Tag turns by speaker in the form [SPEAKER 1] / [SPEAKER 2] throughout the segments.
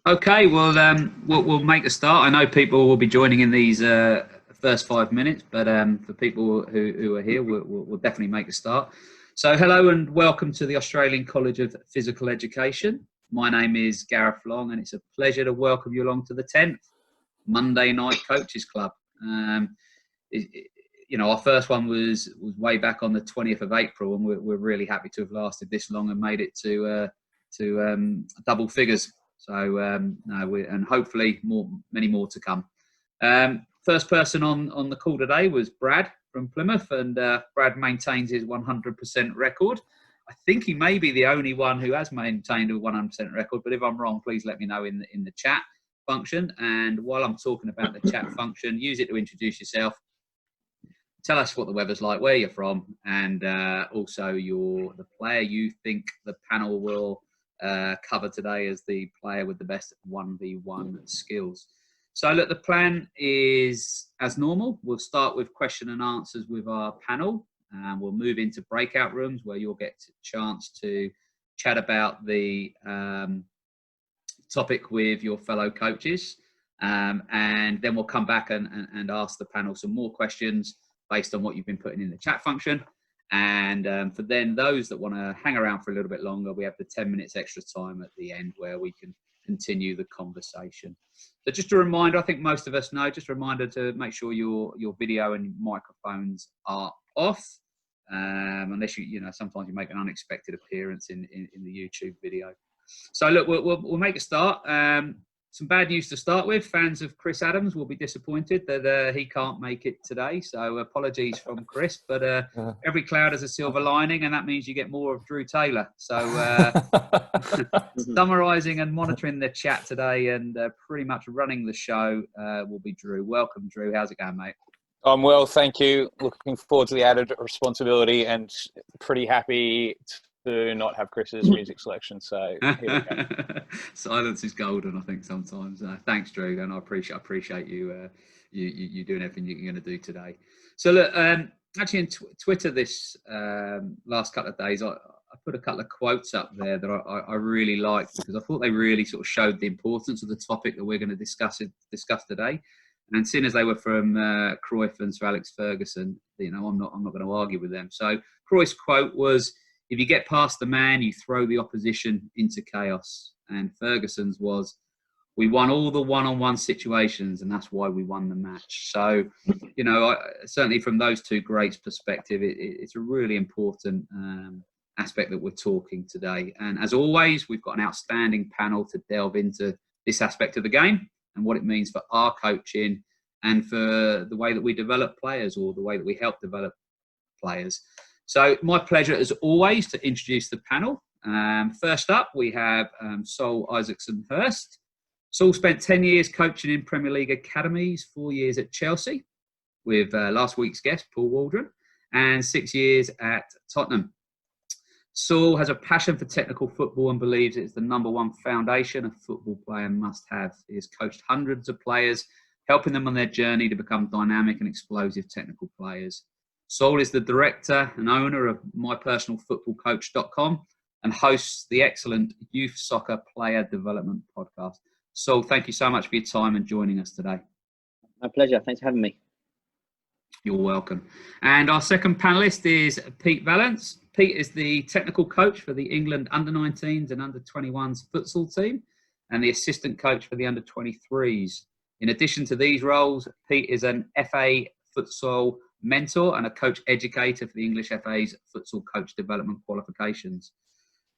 [SPEAKER 1] Okay, well, we'll make a start. I know people will be joining in these first 5 minutes, but for people who are here, we'll definitely make a start. So, hello and welcome to the Australian College of Physical Education. My name is Gareth Long, and it's a pleasure to welcome you along to the 10th Monday Night Coaches Club. Our first one was way back on the 20th of April, and we're really happy to have lasted this long and made it to double figures. So, and hopefully many more to come. First person on the call today was Brad from Plymouth, and Brad maintains his 100% record. I think he may be the only one who has maintained a 100% record, but if I'm wrong, please let me know in the chat function. And while I'm talking about the chat function, use it to introduce yourself. Tell us what the weather's like, where you're from, and also the player you think the panel will cover today as the player with the best 1v1 skills. So look, the plan is as normal. We'll start with question and answers with our panel, and we'll move into breakout rooms where you'll get a chance to chat about the topic with your fellow coaches, and then we'll come back and ask the panel some more questions based on what you've been putting in the chat function. And for then those that want to hang around for a little bit longer, we have the 10 minutes extra time at the end where we can continue the conversation. So just a reminder, I think most of us know, just a reminder to make sure your video and microphones are off, unless sometimes you make an unexpected appearance in the YouTube video. So look, we'll make a start. Some bad news to start with. Fans of Chris Adams will be disappointed that he can't make it today. So apologies from Chris, but every cloud has a silver lining, and that means you get more of Drew Taylor. So summarising and monitoring the chat today and pretty much running the show will be Drew. Welcome, Drew. How's it going, mate?
[SPEAKER 2] I'm well, thank you. Looking forward to the added responsibility and pretty happy to not have Chris's music selection. So here we go.
[SPEAKER 1] Silence is golden, I think, sometimes. Thanks, Drew, and I appreciate you you doing everything you're going to do today. So look, actually in Twitter this last couple of days, I put a couple of quotes up there that I really liked because I thought they really sort of showed the importance of the topic that we're going to discuss today. And seeing as they were from Cruyff and Sir Alex Ferguson, I'm not going to argue with them. So Cruyff's quote was, "If you get past the man, you throw the opposition into chaos." And Ferguson's was, "We won all the one-on-one situations, and that's why we won the match." So, certainly from those two greats' perspective, it's a really important aspect that we're talking today. And as always, we've got an outstanding panel to delve into this aspect of the game and what it means for our coaching and for the way that we develop players or the way that we help develop players. So my pleasure, as always, to introduce the panel. First up, we have Saul Isaksson-Hurst. Saul spent 10 years coaching in Premier League academies, 4 years at Chelsea, with last week's guest, Paul Waldron, and 6 years at Tottenham. Saul has a passion for technical football and believes it's the number one foundation a football player must have. He has coached hundreds of players, helping them on their journey to become dynamic and explosive technical players. Saul is the director and owner of mypersonalfootballcoach.com and hosts the excellent Youth Soccer Player Development Podcast. Saul, thank you so much for your time and joining us today.
[SPEAKER 3] My pleasure. Thanks for having me.
[SPEAKER 1] You're welcome. And our second panellist is Pete Vallance. Pete is the technical coach for the England under-19s and under-21s futsal team and the assistant coach for the under-23s. In addition to these roles, Pete is an FA futsal mentor and a coach educator for the English FA's futsal coach development qualifications.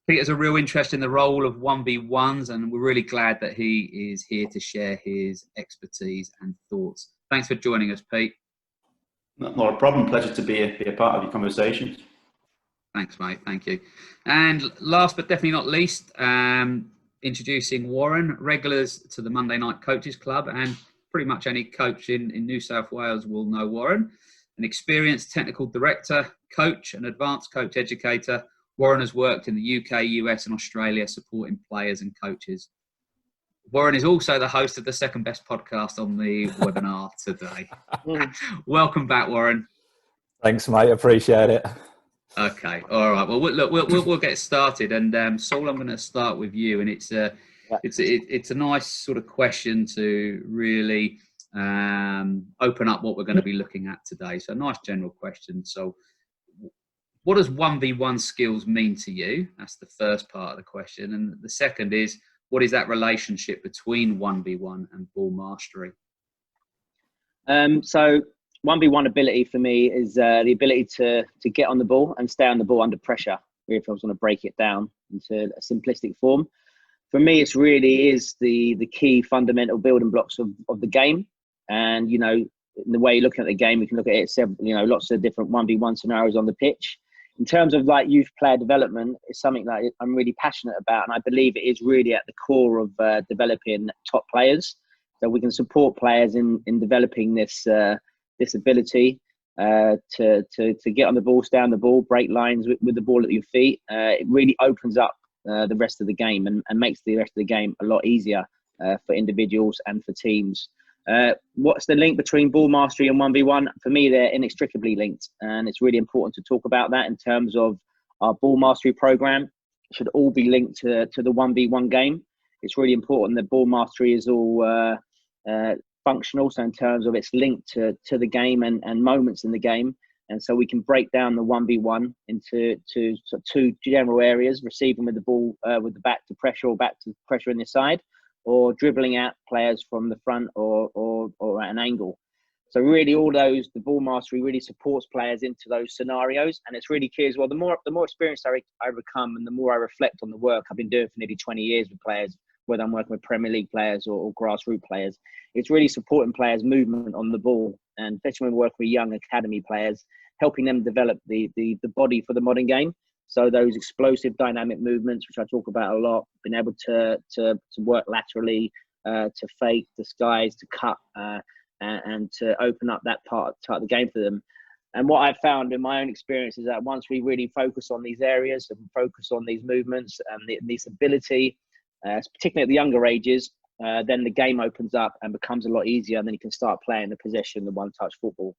[SPEAKER 1] Pete has a real interest in the role of 1v1s, and we're really glad that he is here to share his expertise and thoughts. Thanks for joining us, Pete.
[SPEAKER 4] Not a problem. Pleasure to be a part of your conversation.
[SPEAKER 1] Thanks, mate. Thank you. And last but definitely not least, introducing Warren. Regulars to the Monday Night Coaches Club and pretty much any coach in New South Wales will know Warren. An experienced technical director, coach and advanced coach educator, Warren has worked in the UK, US and Australia supporting players and coaches. Warren is also the host of the second best podcast on the webinar today. Welcome back, Warren.
[SPEAKER 5] Thanks, mate. Appreciate it.
[SPEAKER 1] Okay. All right. Well, look, we'll get started. And Saul, I'm going to start with you. And it's
[SPEAKER 3] Yeah.
[SPEAKER 1] It's a nice sort of question to really open up what we're going to be looking at today. So a nice general question. So what does 1v1 skills mean to you? That's the first part of the question. And the second is, what is that relationship between 1v1 and ball mastery?
[SPEAKER 3] So 1v1 ability for me is the ability to get on the ball and stay on the ball under pressure. If I was going to break it down into a simplistic form, for me, it's really is the key fundamental building blocks of the game. And the way you're looking at the game, we can look at it several, lots of different 1v1 scenarios on the pitch. In terms of like youth player development, it's something that I'm really passionate about, and I believe it is really at the core of developing top players. So we can support players in developing this ability to get on the ball, stay on the ball, break lines with the ball at your feet. It really opens up the rest of the game and makes the rest of the game a lot easier for individuals and for teams. What's the link between ball mastery and 1v1? For me, they're inextricably linked, and it's really important to talk about that in terms of our ball mastery program. It should all be linked to the 1v1 game. It's really important that ball mastery is all functional, so in terms of it's linked to the game and moments in the game. And so we can break down the 1v1 into sort of two general areas: receiving with the ball with the back to pressure or back to pressure in the side, or dribbling out players from the front or at an angle. So really all those, the ball mastery really supports players into those scenarios. And it's really key as well. The more experience I become and the more I reflect on the work I've been doing for nearly 20 years with players, whether I'm working with Premier League players or grassroots players, it's really supporting players' movement on the ball. And especially when we work with young academy players, helping them develop the body for the modern game. So those explosive dynamic movements, which I talk about a lot, being able to work laterally, to fake, disguise, to cut, and to open up that part of the game for them. And what I've found in my own experience is that once we really focus on these areas and focus on these movements and this ability, particularly at the younger ages, then the game opens up and becomes a lot easier, and then you can start playing the possession, the one-touch football.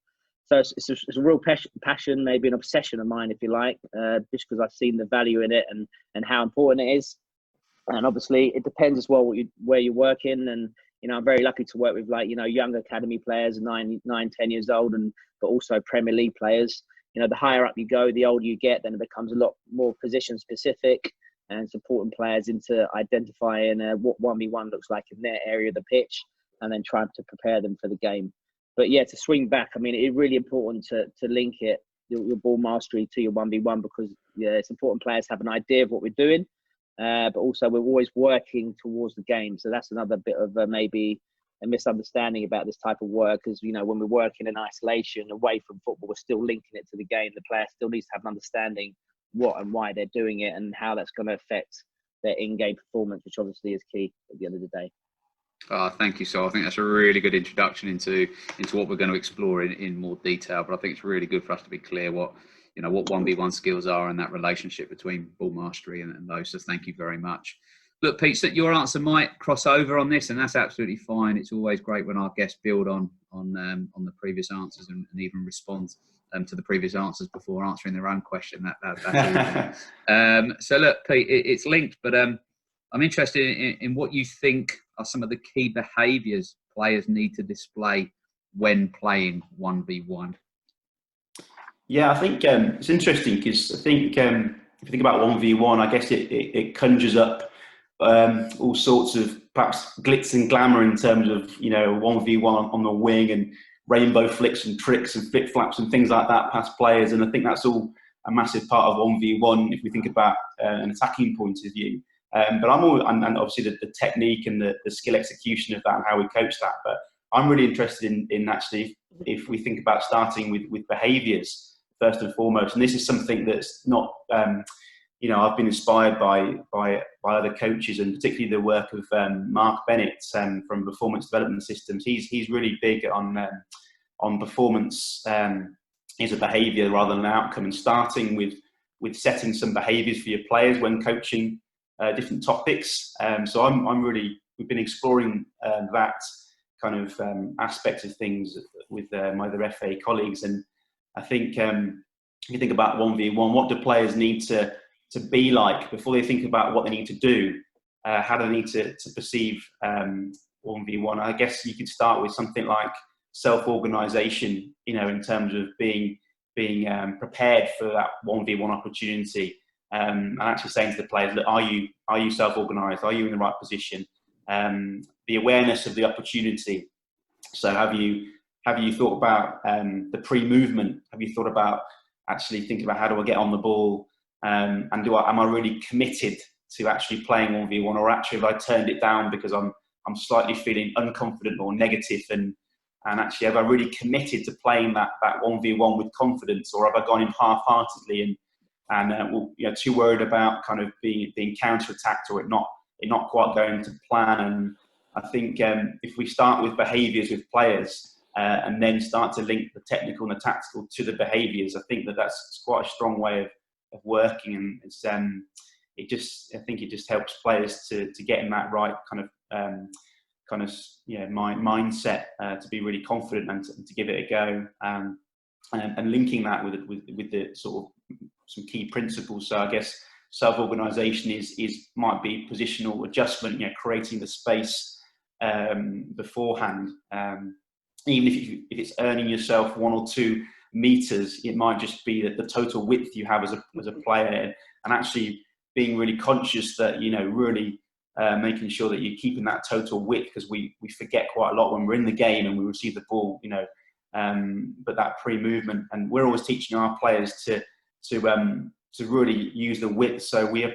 [SPEAKER 3] So it's a real passion, maybe an obsession of mine, if you like, just because I've seen the value in it and how important it is. And obviously, it depends as well where you're working. And I'm very lucky to work with young academy players, 9, 10 years old, but also Premier League players. The higher up you go, the older you get, then it becomes a lot more position specific and supporting players into identifying what 1v1 looks like in their area of the pitch, and then trying to prepare them for the game. But yeah, to swing back, I mean, it's really important to link your ball mastery to your 1v1, because it's important players have an idea of what we're doing, but also we're always working towards the game. So that's another bit of maybe a misunderstanding about this type of work, because when we're working in isolation away from football, we're still linking it to the game. The player still needs to have an understanding what and why they're doing it and how that's going to affect their in-game performance, which obviously is key at the end of the day.
[SPEAKER 1] Thank you, Saul. I think that's a really good introduction into what we're going to explore in more detail. But I think it's really good for us to be clear what 1v1 skills are and that relationship between ball mastery and those. So thank you very much. Look, Pete, so your answer might cross over on this, and that's absolutely fine. It's always great when our guests build on the previous answers and even respond to the previous answers before answering their own question. That's all. So look, Pete, it's linked, but I'm interested in what you think are some of the key behaviours players need to display when playing 1v1.
[SPEAKER 4] Yeah, I think it's interesting because I think if you think about 1v1, I guess it conjures up all sorts of perhaps glitz and glamour in terms of 1v1 on the wing and rainbow flicks and tricks and flip flaps and things like that past players, and I think that's all a massive part of 1v1 if we think about an attacking point of view. But I'm all, and obviously the technique and the skill execution of that and how we coach that. But I'm really interested in actually if we think about starting with behaviours first and foremost. And this is something that's not, I've been inspired by other coaches, and particularly the work of Mark Bennett from Performance Development Systems. He's really big on performance as a behaviour rather than an outcome, and starting with setting some behaviours for your players when coaching different topics. So we've been exploring that kind of aspect of things with my other FA colleagues. And I think if you think about 1v1, what do players need to be like before they think about what they need to do? how do they need to perceive 1v1? I guess you could start with something like self-organisation, you know, in terms of being prepared for that 1v1 opportunity, and actually saying to the players, look, are you self-organised? Are you in the right position? The awareness of the opportunity. So have you thought about the pre-movement? Have you thought about actually thinking about how do I get on the ball? And am I really committed to actually playing 1v1, or actually have I turned it down because I'm slightly feeling unconfident or negative, and actually have I really committed to playing that 1v1 with confidence, or have I gone in half-heartedly and you know, too worried about kind of being counter-attacked, or it not quite going to plan? And I think if we start with behaviours with players and then start to link the technical and the tactical to the behaviours, I think that's quite a strong way of working, and it's I think it just helps players to get in that right kind of mindset to be really confident and to give it a go, and linking that with the sort of some key principles. So I guess self-organisation might be positional adjustment, you know, creating the space beforehand. Even if it's earning yourself 1 or 2 meters, it might just be that the total width you have as a player, and actually being really conscious that, you know, really making sure that you're keeping that total width, because we forget quite a lot when we're in the game and we receive the ball, you know. But that pre-movement, and we're always teaching our players to really use the width. So we have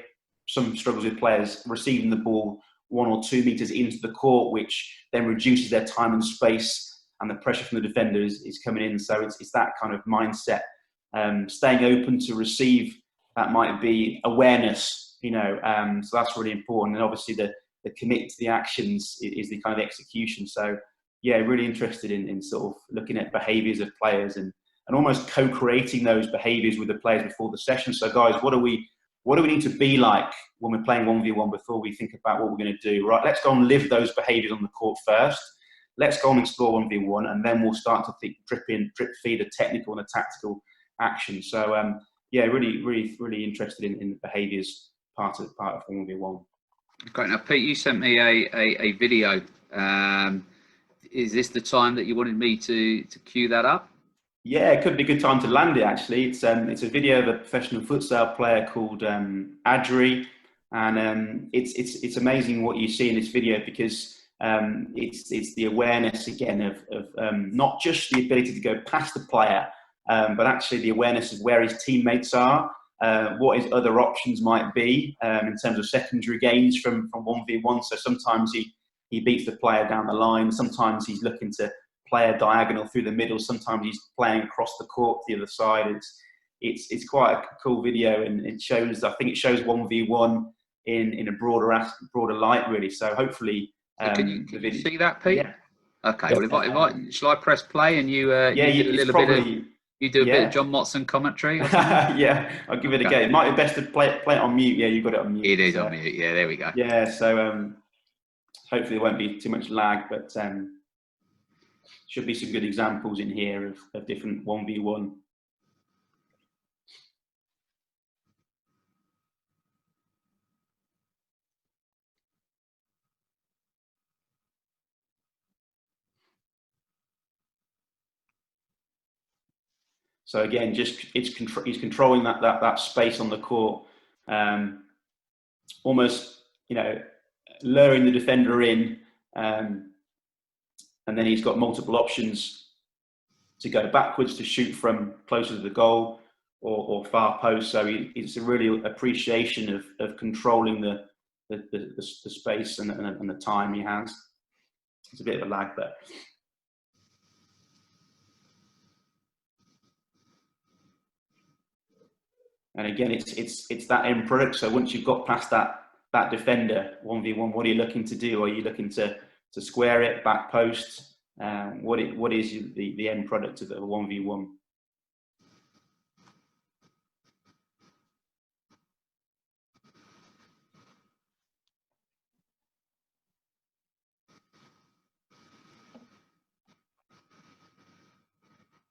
[SPEAKER 4] some struggles with players receiving the ball 1 or 2 meters into the court, which then reduces their time and space, and the pressure from the defender is coming in. So it's that kind of mindset, staying open to receive. That might be awareness, you know. So that's really important. And obviously the commit to the actions is the kind of execution. So yeah, really interested in sort of looking at behaviours of players and almost co-creating those behaviours with the players before the session. So guys, what do we need to be like when we're playing 1v1 before we think about what we're going to do? Right, let's go and live those behaviours on the court first. Let's go and explore 1v1, and then we'll start to think, drip feed the technical and the tactical action. So yeah, really interested in the behaviours part of 1v1.
[SPEAKER 1] Great. Now, Pete, you sent me a video. Is this the time that you wanted me to cue that up?
[SPEAKER 4] Yeah, it could be a good time to land it, actually. It's a video of a professional futsal player called Adri, and it's amazing what you see in this video, because it's the awareness again of not just the ability to go past the player, but actually the awareness of where his teammates are, what his other options might be in terms of secondary gains from 1v1. So sometimes he beats the player down the line, sometimes he's looking to play a diagonal through the middle, sometimes he's playing across the court to the other side. It's quite a cool video, and I think it shows 1v1 in a broader light, really. So hopefully
[SPEAKER 1] can you see that, Pete?
[SPEAKER 4] Yeah.
[SPEAKER 1] Okay. Well, shall I press play and you
[SPEAKER 4] yeah,
[SPEAKER 1] you do a little bit of John Motson commentary? Or something?
[SPEAKER 4] Yeah, I'll give it a go. It might be best to play it on mute. Yeah, you've got it on mute.
[SPEAKER 1] It is on mute. Yeah, there we go.
[SPEAKER 4] Yeah, so hopefully there won't be too much lag, but should be some good examples in here of different 1v1. So again, just he's controlling that space on the court, almost, you know, luring the defender in, and then he's got multiple options to go backwards to shoot from closer to the goal or far post. So it's a really appreciation of controlling the space and the time he has. It's a bit of a lag there. And again, it's that end product. So once you've got past that defender 1v1, what are you looking to do? Are you looking to square it, back post? What is the end product of a 1v1?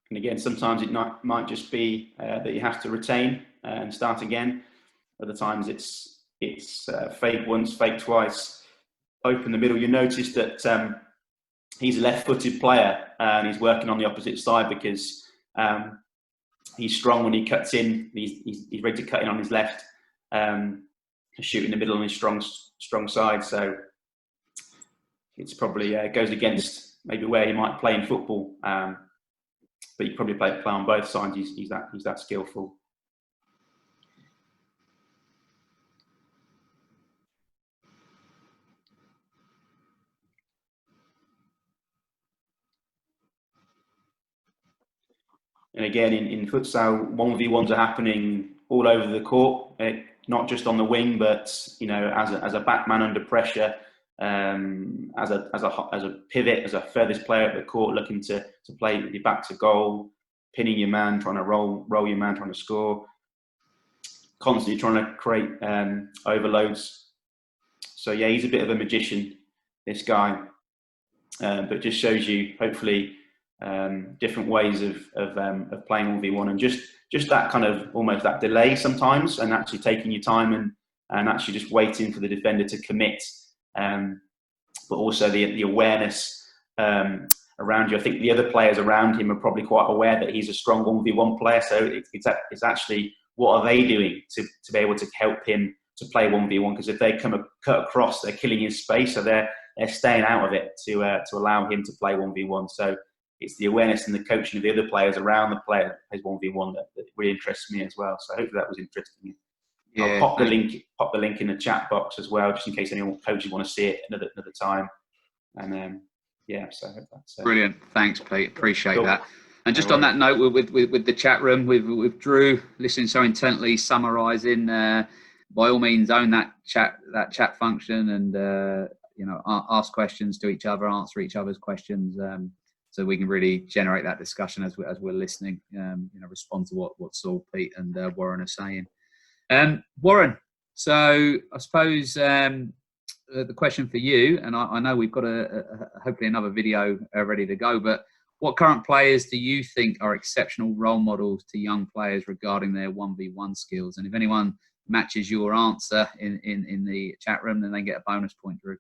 [SPEAKER 4] And again, sometimes it might just be that you have to retain and start again. Other times it's it's fake once, fake twice, open the middle. You notice that he's a left-footed player and he's working on the opposite side because he's strong when he cuts in. He's ready to cut in on his left, shoot in the middle on his strong side. So it's probably goes against maybe where he might play in football, but you probably play on both sides. He's that skillful. And again, in futsal, 1v1s are happening all over the court, not just on the wing, but as a backman under pressure, as a pivot, as a furthest player at the court, looking to play with your back to goal, pinning your man, trying to roll your man, trying to score, constantly trying to create overloads. So yeah, he's a bit of a magician, this guy, but just shows you hopefully different ways of playing 1v1, and just that kind of almost that delay sometimes, and actually taking your time and actually just waiting for the defender to commit, but also the awareness around you. I think the other players around him are probably quite aware that he's a strong 1v1 player, so it's actually what are they doing to be able to help him to play 1v1, because if they cut across, they're killing his space, so they're staying out of it to allow him to play 1v1. So it's the awareness and the coaching of the other players around the player that plays 1v1 that really interests me as well. So hopefully that was interesting. Yeah, I'll pop the link in the chat box as well, just in case anyone coaches want to see it another time. And so I hope that's
[SPEAKER 1] brilliant. Thanks, Pete. Appreciate that. And just on that note, with the chat room, with Drew listening so intently, summarising. By all means, own that chat function, and ask questions to each other, answer each other's questions. So we can really generate that discussion as we're listening. Respond to what Saul, Pete, and Warren are saying. Warren, so I suppose the question for you, and I know we've got hopefully another video ready to go, but what current players do you think are exceptional role models to young players regarding their 1v1 skills? And if anyone matches your answer in the chat room, then they get a bonus point, Drew.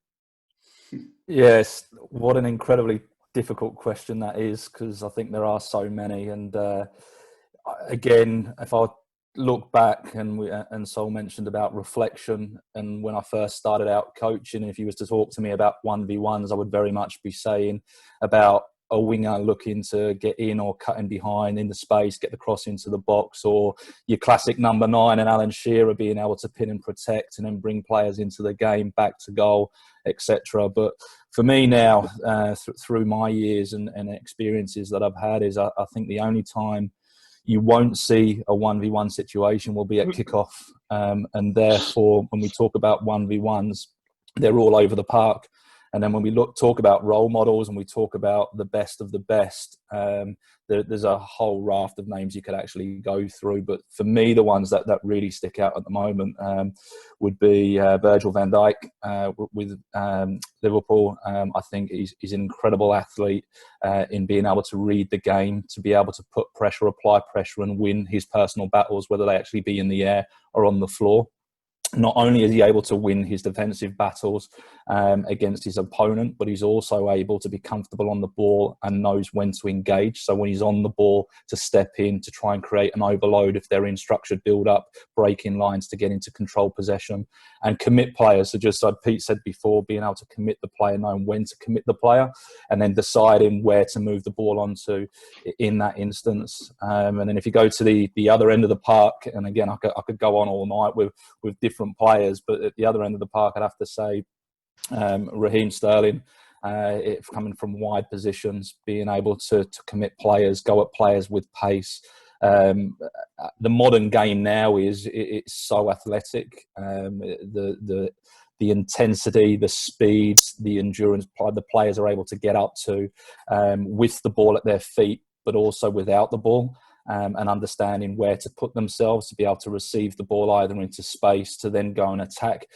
[SPEAKER 5] Yes, what an incredibly difficult question that is, because I think there are so many. And again, if I look back, and Saul mentioned about reflection, and when I first started out coaching, if he was to talk to me about 1v1s, I would very much be saying about a winger looking to get in or cutting behind in the space, get the cross into the box, or your classic number 9 and Alan Shearer being able to pin and protect and then bring players into the game, back to goal, etc. But for me now, through my years and experiences that I've had, is I think the only time you won't see a 1v1 situation will be at kickoff. And therefore, when we talk about 1v1s, they're all over the park. And then when we talk about role models and we talk about the best of the best, there's a whole raft of names you could actually go through. But for me, the ones that really stick out at the moment would be Virgil van Dijk with Liverpool. I think he's an incredible athlete in being able to read the game, to be able to put pressure, apply pressure, and win his personal battles, whether they actually be in the air or on the floor. Not only is he able to win his defensive battles against his opponent, but he's also able to be comfortable on the ball and knows when to engage. So when he's on the ball, to step in, to try and create an overload if they're in structured build-up, breaking lines to get into control possession, and commit players. So just like Pete said before, being able to commit the player, knowing when to commit the player, and then deciding where to move the ball onto in that instance. And then if you go to the other end of the park, and again, I could go on all night with different players, but at the other end of the park, I'd have to say Raheem Sterling, coming from wide positions, being able to commit players, go at players with pace. The modern game now it's so athletic. The intensity, the speed, the endurance the players are able to get up to with the ball at their feet, but also without the ball. And understanding where to put themselves to be able to receive the ball either into space to then go and attack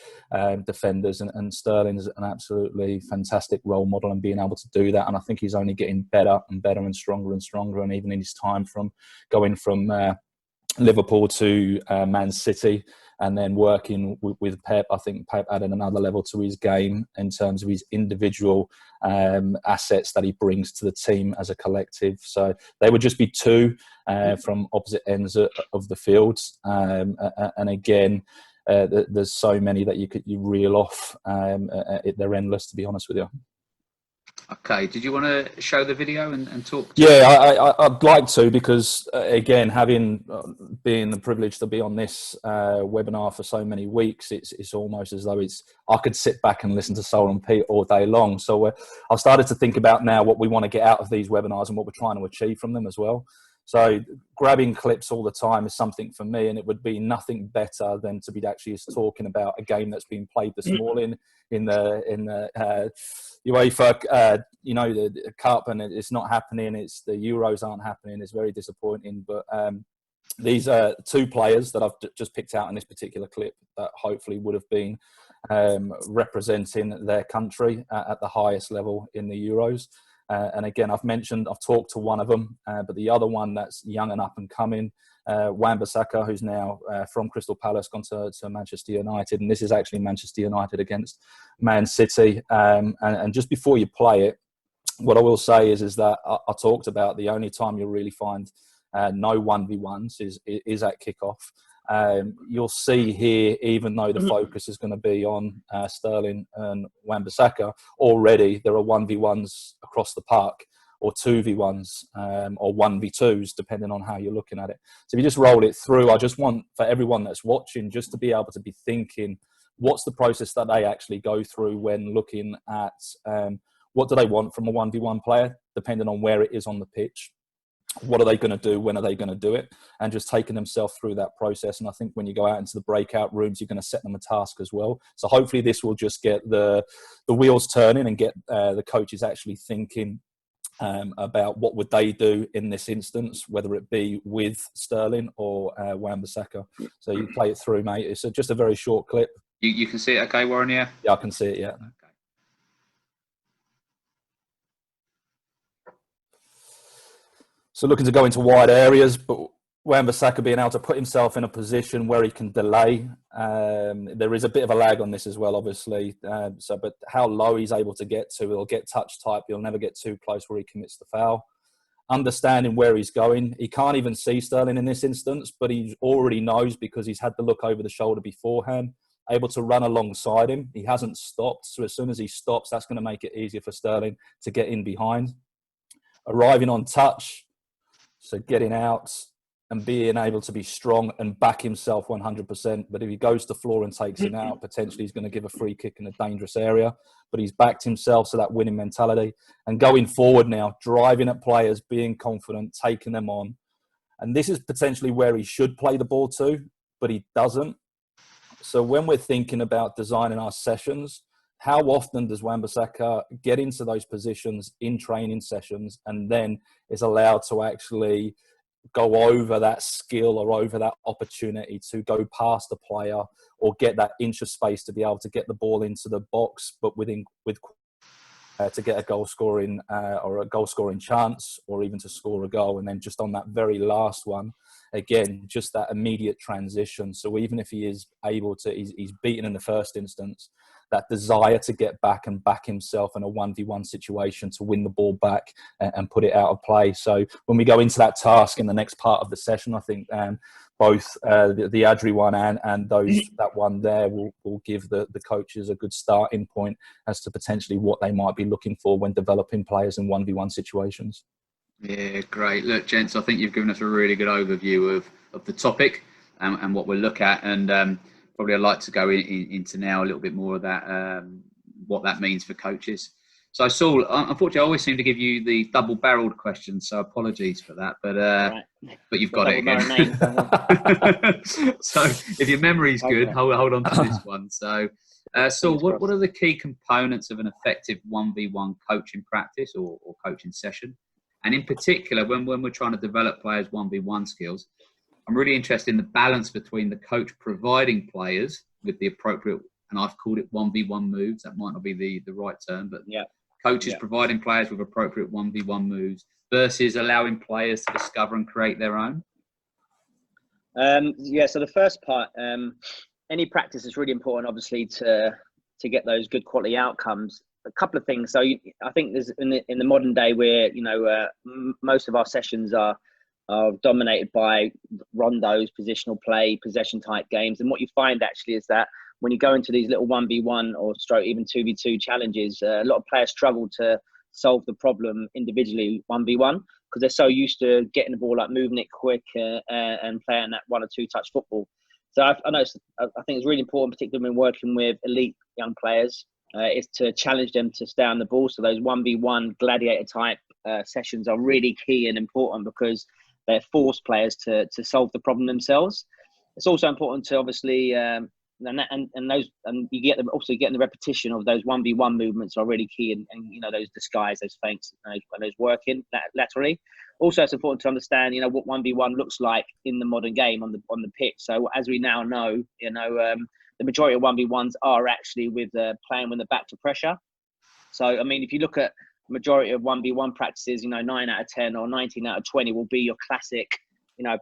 [SPEAKER 5] defenders. And Sterling's an absolutely fantastic role model and being able to do that. And I think he's only getting better and better and stronger. And even in his time from going from Liverpool to Man City, and then working with Pep. I think Pep added another level to his game in terms of his individual assets that he brings to the team as a collective. So they would just be two from opposite ends of the fields. And again, there's so many that you reel off. They're endless, to be honest with you.
[SPEAKER 1] Okay, did you want to show the video and talk?
[SPEAKER 5] Yeah, I'd like to, because again, having been the privilege to be on this webinar for so many weeks, it's almost as though I could sit back and listen to Saul and Pete all day long. So I've started to think about now what we want to get out of these webinars and what we're trying to achieve from them as well. So grabbing clips all the time is something for me, and it would be nothing better than to be actually talking about a game that's been played this morning in the UEFA, the Cup, and it's not happening. It's the Euros aren't happening. It's very disappointing. But these are two players that I've just picked out in this particular clip that hopefully would have been representing their country at the highest level in the Euros. And again, I've talked to one of them, but the other one that's young and up and coming, Wan-Bissaka, who's now from Crystal Palace, gone to Manchester United. And this is actually Manchester United against Man City. And just before you play it, what I will say is that I talked about the only time you'll really find no 1v1s is at kickoff. You'll see here, even though the focus is going to be on Sterling and Wan-Bissaka, already there are 1v1s across the park, or 2v1s, or 1v2s, depending on how you're looking at it. So if you just roll it through, I just want for everyone that's watching just to be able to be thinking, what's the process that they actually go through when looking at what do they want from a 1v1 player, depending on where it is on the pitch. What are they going to do? When are they going to do it? And just taking themselves through that process. And I think when you go out into the breakout rooms, you're going to set them a task as well. So hopefully this will just get the wheels turning and get the coaches actually thinking about what would they do in this instance, whether it be with Sterling or Wan-Bissaka. So you play it through, mate. It's just a very short clip.
[SPEAKER 1] You can see it okay, Warren, yeah?
[SPEAKER 5] Yeah, I can see it, yeah.
[SPEAKER 1] Okay.
[SPEAKER 5] So looking to go into wide areas, but Wan-Bissaka being able to put himself in a position where he can delay. There is a bit of a lag on this as well, obviously. But how low he's able to get to, he'll get touch type. He'll never get too close where he commits the foul. Understanding where he's going. He can't even see Sterling in this instance, but he already knows because he's had the look over the shoulder beforehand. Able to run alongside him. He hasn't stopped. So as soon as he stops, that's going to make it easier for Sterling to get in behind. Arriving on touch. So getting out and being able to be strong and back himself 100%. But if he goes to floor and takes him out, potentially he's going to give a free kick in a dangerous area. But he's backed himself, so that winning mentality. And going forward now, driving at players, being confident, taking them on. And this is potentially where he should play the ball to, but he doesn't. So when we're thinking about designing our sessions, how often does Wan-Bissaka get into those positions in training sessions and then is allowed to actually go over that skill or over that opportunity to go past a player or get that inch of space to be able to get the ball into the box, but to get a goal scoring chance or even to score a goal. And then just on that very last one, again, just that immediate transition. So even if he is able to, he's beaten in the first instance, that desire to get back and back himself in a 1v1 situation to win the ball back and put it out of play. So when we go into that task in the next part of the session, I think both the Adri one and that one there will give the coaches a good starting point as to potentially what they might be looking for when developing players in 1v1 situations.
[SPEAKER 1] Yeah, great. Look, gents, I think you've given us a really good overview of the topic and what we'll look at. And probably I'd like to go into now a little bit more of that, what that means for coaches. So, Saul, unfortunately, I always seem to give you the double-barreled question, so apologies for that. But
[SPEAKER 3] right.
[SPEAKER 1] But you've got it again. So, if your memory's good, hold on to this one. So, Saul, what are the key components of an effective 1v1 coaching practice or coaching session? And in particular, when we're trying to develop players' 1v1 skills, I'm really interested in the balance between the coach providing players with the appropriate, and I've called it 1v1 moves. That might not be the right term, but coaches providing players with appropriate 1v1 moves versus allowing players to discover and create their own.
[SPEAKER 3] Yeah, so the first part, any practice is really important, obviously, to get those good quality outcomes. A couple of things. So I think there's in the modern day where most of our sessions are dominated by rondos, positional play, possession type games, and what you find actually is that when you go into these little 1v1 or stroke even 2v2 challenges, a lot of players struggle to solve the problem individually 1v1 because they're so used to getting the ball up, moving it quick, and playing that 1 or 2 touch football. So I think it's really important, particularly when working with elite young players, is to challenge them to stay on the ball. So those 1v1 gladiator type sessions are really key and important because they force players to solve the problem themselves. It's also important to obviously you get them also getting the repetition of those 1v1 movements are really key, and those disguise, those feints, those working laterally. Also, it's important to understand what 1v1 looks like in the modern game on the pitch. So as we now know, the majority of 1v1s are actually with playing with the back to pressure. So I mean, if you look at the majority of 1v1 practices, 9 out of 10 or 19 out of 20 will be your classic,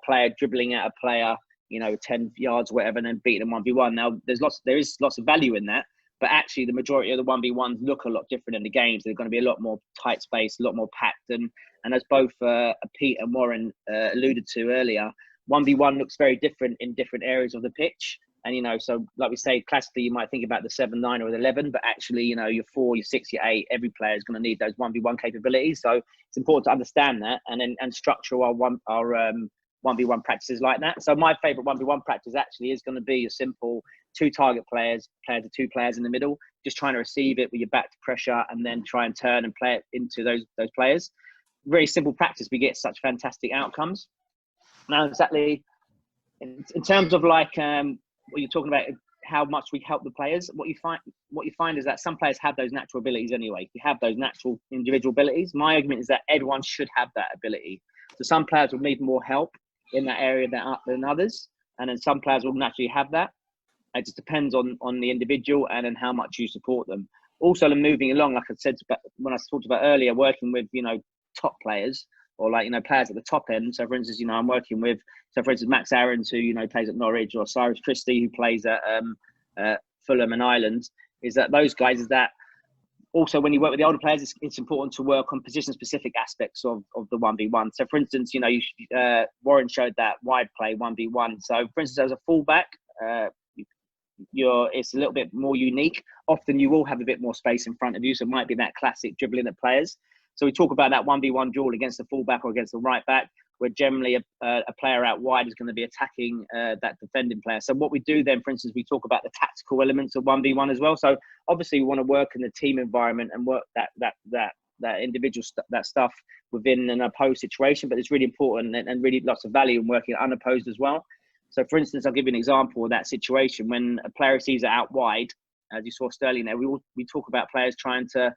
[SPEAKER 3] player dribbling at a player, 10 yards, whatever, and then beating them 1v1. Now, there is lots of value in that, but actually the majority of the 1v1s look a lot different in the games. They're going to be a lot more tight space, a lot more packed. And as both Pete and Warren alluded to earlier, 1v1 looks very different in different areas of the pitch. And, so like we say, classically, you might think about the 7, 9 or 11, but actually, your 4, your 6, your 8, every player is going to need those 1v1 capabilities. So it's important to understand that and structure our 1v1 practices like that. So my favorite 1v1 practice actually is going to be a simple 2 target players, player to 2 players in the middle, just trying to receive it with your back to pressure and then try and turn and play it into those players. Very simple practice. We get such fantastic outcomes. Now, exactly in terms of like what you're talking about, how much we help the players, what you find is that some players have those natural abilities anyway. You have those natural individual abilities. My argument is that everyone should have that ability. So some players will need more help in that area than others, and then some players will naturally have that. It just depends on the individual and then how much you support them. Also, moving along, like I said when I talked about earlier, working with top players or players at the top end. So for instance, I'm working with for instance Max Aarons, who plays at Norwich, or Cyrus Christie, who plays at Fulham and Ireland. Is that those guys? Is that also when you work with the older players, it's important to work on position-specific aspects of the 1v1. So, for instance, Warren showed that wide play 1v1. So, for instance, as a fullback, it's a little bit more unique. Often you will have a bit more space in front of you, so it might be that classic dribbling at players. So we talk about that 1v1 duel against the fullback or against the right back, where generally a player out wide is going to be attacking that defending player. So what we do then, for instance, we talk about the tactical elements of 1v1 as well. So obviously we want to work in the team environment and work that individual that stuff within an opposed situation, but it's really important and really lots of value in working unopposed as well. So for instance, I'll give you an example of that situation. When a player sees it out wide, as you saw Sterling there, we talk about players trying to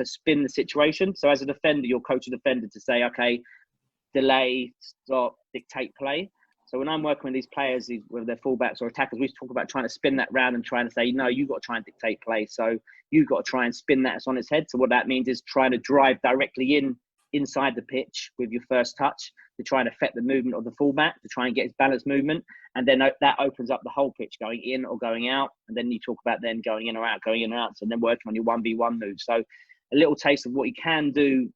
[SPEAKER 3] spin the situation. So as a defender, you'll coach a defender to say, okay, delay, stop, dictate play. So when I'm working with these players, whether they're fullbacks or attackers, we talk about trying to spin that round and trying to say, no, you've got to try and dictate play. So you've got to try and spin that on its head. So what that means is trying to drive directly inside the pitch with your first touch to try and affect the movement of the fullback, to try and get his balanced movement. And then that opens up the whole pitch, going in or going out. And then you talk about then going in or out, going in or out. So then working on your 1v1 moves. So a little taste of what you can do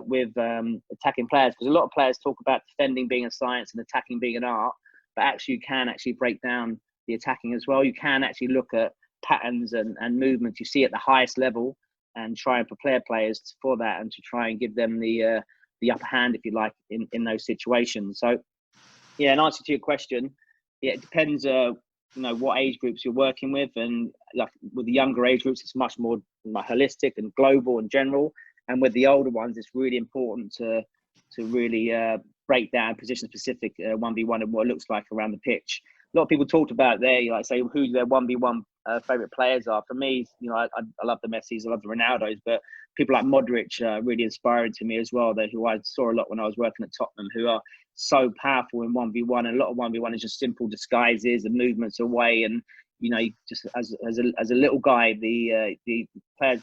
[SPEAKER 3] with attacking players, because a lot of players talk about defending being a science and attacking being an art, but actually you can actually break down the attacking as well. You can actually look at patterns and movements you see at the highest level and try and prepare players for that and to try and give them the upper hand, if you like, in those situations. So, yeah, in answer to your question, yeah, it depends, what age groups you're working with, and like with the younger age groups, it's much more holistic and global and general. And with the older ones, it's really important to really break down position-specific 1v1 and what it looks like around the pitch. A lot of people talked about there, say who their 1v1 favourite players are. For me, I love the Messis, I love the Ronaldos, but people like Modric are really inspiring to me as well, who I saw a lot when I was working at Tottenham, who are so powerful in 1v1. And a lot of 1v1 is just simple disguises and movements away. And, just as a little guy, the players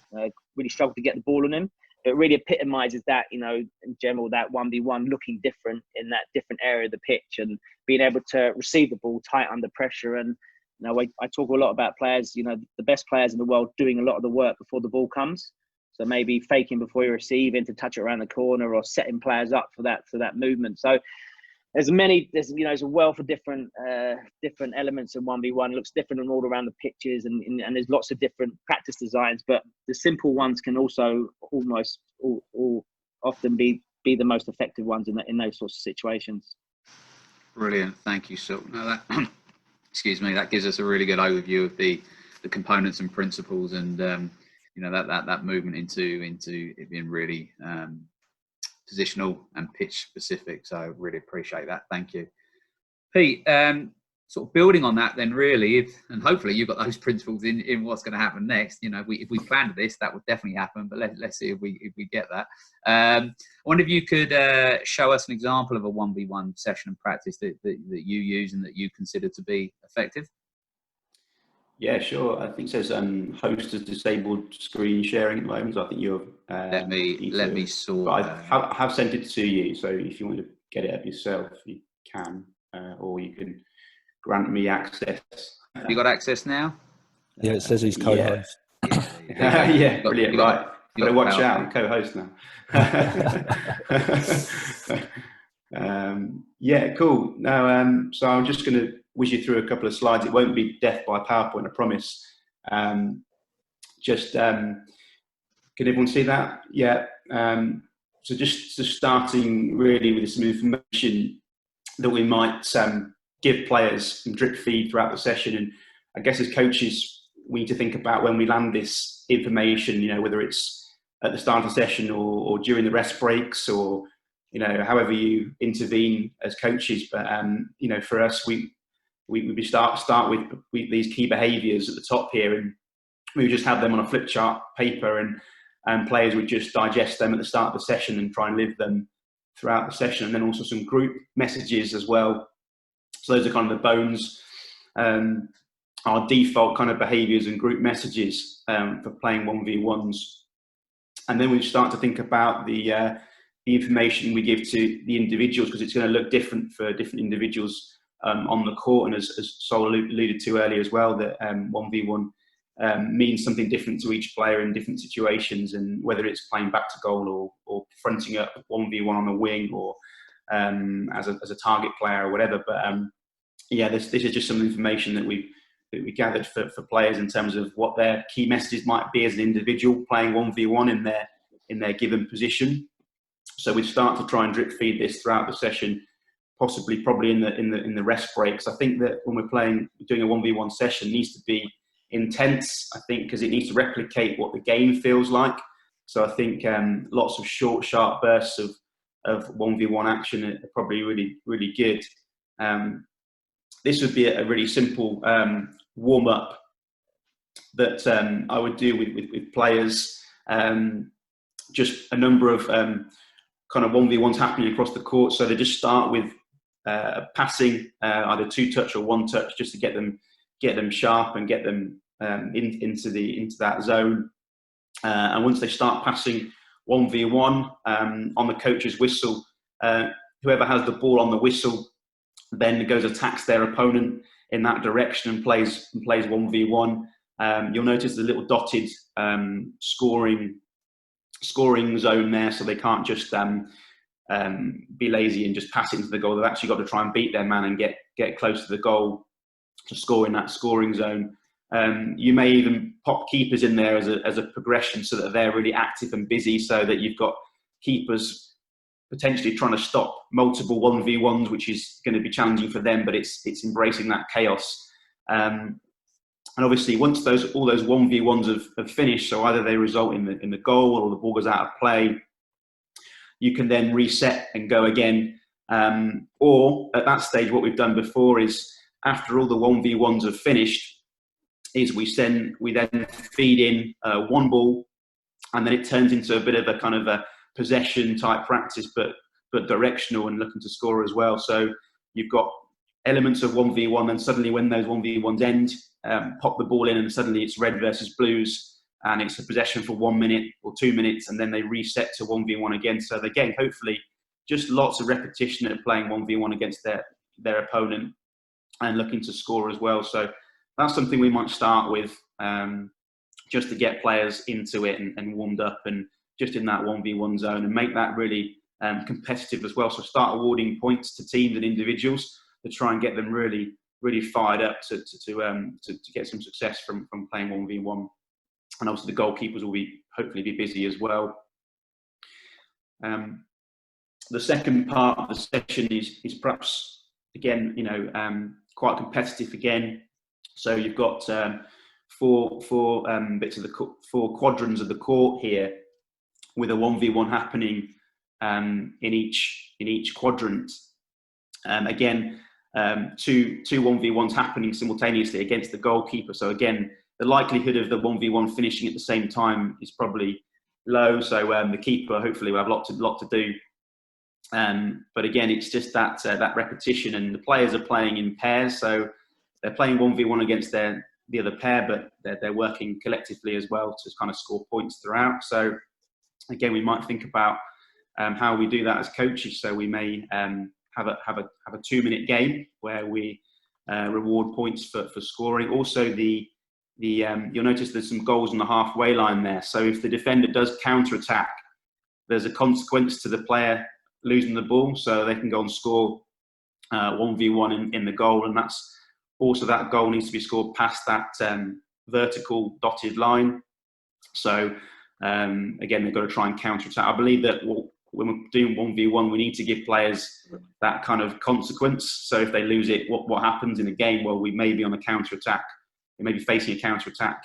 [SPEAKER 3] really struggle to get the ball on him. But it really epitomises that, you know, in general, that 1v1 looking different in that different area of the pitch and being able to receive the ball tight under pressure. And, you know, I talk a lot about players, you know, the best players in the world doing a lot of the work before the ball comes. So maybe faking before you receive in to touch it around the corner, or setting players up for that movement. So there's a wealth of different elements in 1v1. It looks different all around the pitches, and there's lots of different practice designs. But the simple ones can also almost all often be the most effective ones in those sorts of situations.
[SPEAKER 1] Brilliant, thank you, Saul. Now that excuse me, that gives us a really good overview of the components and principles, and you know, that movement into it being really positional and pitch specific. So I really appreciate that. Thank you, Pete. Sort of building on that, then, really, and hopefully you've got those principles in what's going to happen next. You know, if we planned this, that would definitely happen. But let's see if we get that. I wonder if you could show us an example of a 1v1 session and practice that you use and that you consider to be effective.
[SPEAKER 4] Yeah, sure. I think it says host has disabled screen sharing at the moment. So I think you're.
[SPEAKER 1] Let me sort.
[SPEAKER 4] But I have sent it to you, so if you want to get it up yourself, you can, or you can grant me access.
[SPEAKER 1] Have you got access now?
[SPEAKER 5] Yeah, it says he's co-host.
[SPEAKER 4] Yeah, brilliant. Right, gotta watch out, co-host now. Yeah, cool. Now, so I'm just going to whiz you through a couple of slides. It won't be death by PowerPoint, I promise. Can everyone see that? Yeah. So just starting really with some information that we might give players and drip feed throughout the session. And I guess as coaches, we need to think about when we land this information, you know, whether it's at the start of the session or during the rest breaks, or, you know, however you intervene as coaches. But, you know, for us, we start with these key behaviours at the top here, and we would just have them on a flip chart paper, and players would just digest them at the start of the session and try and live them throughout the session. And then also some group messages as well. So those are kind of the bones, our default kind of behaviours and group messages for playing 1v1s. And then we start to think about the information we give to the individuals, because it's going to look different for different individuals on the court. And as Saul alluded to earlier as well, that 1v1 means something different to each player in different situations, and whether it's playing back to goal or fronting up 1v1 on the wing, or as a target player or whatever. But yeah, this is just some information that we gathered for players in terms of what their key messages might be as an individual playing 1v1 in their given position. So we start to try and drip feed this throughout the session, probably in the rest breaks. I think that when we're doing a 1v1 session, it needs to be intense, I think, because it needs to replicate what the game feels like. So I think lots of short, sharp bursts of 1v1 action are probably really, really good. This would be a really simple warm-up that I would do with players. Just a number of kind of 1v1s happening across the court. So they just start with passing, either 2-touch or 1-touch, just to get them sharp and get them into that zone. And once they start passing 1v1 on the coach's whistle, whoever has the ball on the whistle then attacks their opponent in that direction and plays 1v1. You'll notice the little dotted scoring zone there, so they can't just be lazy and just pass it into the goal. They've actually got to try and beat their man and get close to the goal to score in that scoring zone. You may even pop keepers in there as a progression, so that they're really active and busy, so that you've got keepers potentially trying to stop multiple 1v1s, which is going to be challenging for them, but it's embracing that chaos. And obviously, once all those 1v1s have finished, so either they result in the goal or the ball goes out of play, you can then reset and go again. Or at that stage, what we've done before is, after all the 1v1s have finished, is we then feed in one ball, and then it turns into a bit of a kind of a possession type practice, but directional and looking to score as well. So you've got elements of 1v1, and suddenly when those 1v1s end, pop the ball in, and suddenly it's red versus blues, and it's a possession for 1 minute or 2 minutes, and then they reset to 1v1 again. So they're getting, hopefully, just lots of repetition at playing 1v1 against their opponent and looking to score as well. So that's something we might start with, just to get players into it and warmed up and just in that 1v1 zone, and make that really competitive as well. So start awarding points to teams and individuals to try and get them really, really fired up to get some success from playing 1v1. And obviously the goalkeepers will hopefully be busy as well. The second part of the session is perhaps, again, quite competitive again. So you've got four bits of four quadrants of the court here, with a 1v1 happening in each quadrant. Again, two 1v1s happening simultaneously against the goalkeeper. So again, the likelihood of the 1v1 finishing at the same time is probably low. So the keeper hopefully will have lot to do. But again, it's just that repetition, and the players are playing in pairs. So they're playing 1v1 against the other pair, but they're working collectively as well to kind of score points throughout. So again, we might think about how we do that as coaches. So we may have a 2-minute game where we reward points for scoring. Also, you'll notice there's some goals on the halfway line there. So if the defender does counter attack, there's a consequence to the player losing the ball, so they can go and score 1v1 in the goal, and that's also, that goal needs to be scored past that vertical dotted line. So again, they've got to try and counter attack. I believe that when we're doing 1v1, we need to give players that kind of consequence. So if they lose it, what happens in a game? Well, we may be on a counter attack. We may be facing a counter attack.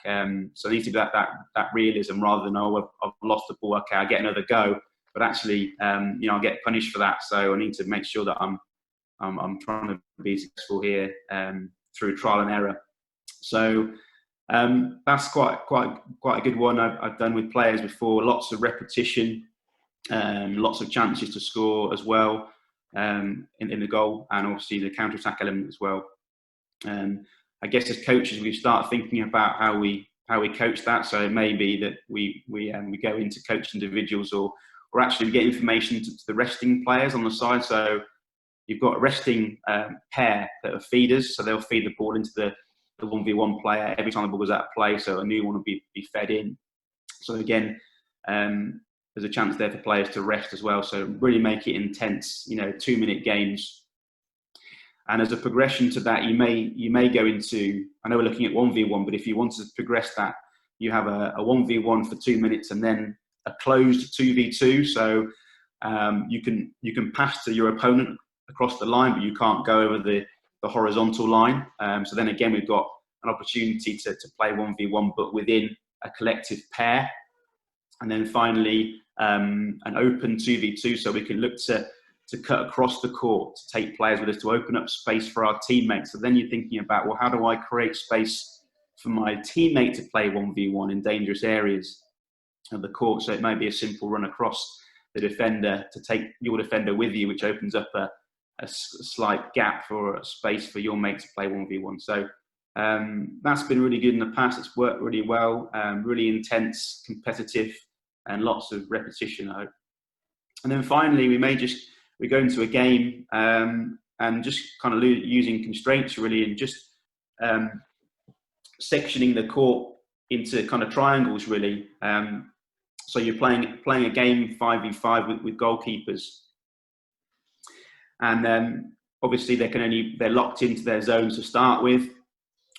[SPEAKER 4] So it needs to be that realism, rather than, oh, I've lost the ball, okay, I get another go. But actually, I'll get punished for that. So I need to make sure that I'm trying to be successful here through trial and error. So that's quite a good one I've done with players before. Lots of repetition, lots of chances to score as well in the goal, and obviously the counter attack element as well. I guess as coaches, we start thinking about how we coach that. So it may be that we go into coach individuals, or actually we get information to the resting players on the side. So you've got a resting pair that are feeders, so they'll feed the ball into the 1v1 player every time the ball goes out of play, so a new one will be fed in. So again, there's a chance there for players to rest as well, so really make it intense, 2-minute games. And as a progression to that, you may go into, I know we're looking at 1v1, but if you want to progress that, you have a 1v1 for 2 minutes and then a closed 2v2. So you can pass to your opponent across the line, but you can't go over the horizontal line. So then again, we've got an opportunity to play 1v1, but within a collective pair. And then finally, an open 2v2, so we can look to cut across the court, to take players with us, to open up space for our teammates. So then you're thinking about, well, how do I create space for my teammate to play 1v1 in dangerous areas of the court? So it may be a simple run across the defender to take your defender with you, which opens up a slight gap for a space for your mate to play 1v1. So that's been really good in the past. It's worked really well, really intense, competitive, and lots of repetition, I hope. And then finally, we go into a game and just kind of using constraints really, and just sectioning the court into kind of triangles really. So you're playing a game 5v5 with goalkeepers, and obviously they're locked into their zones to start with.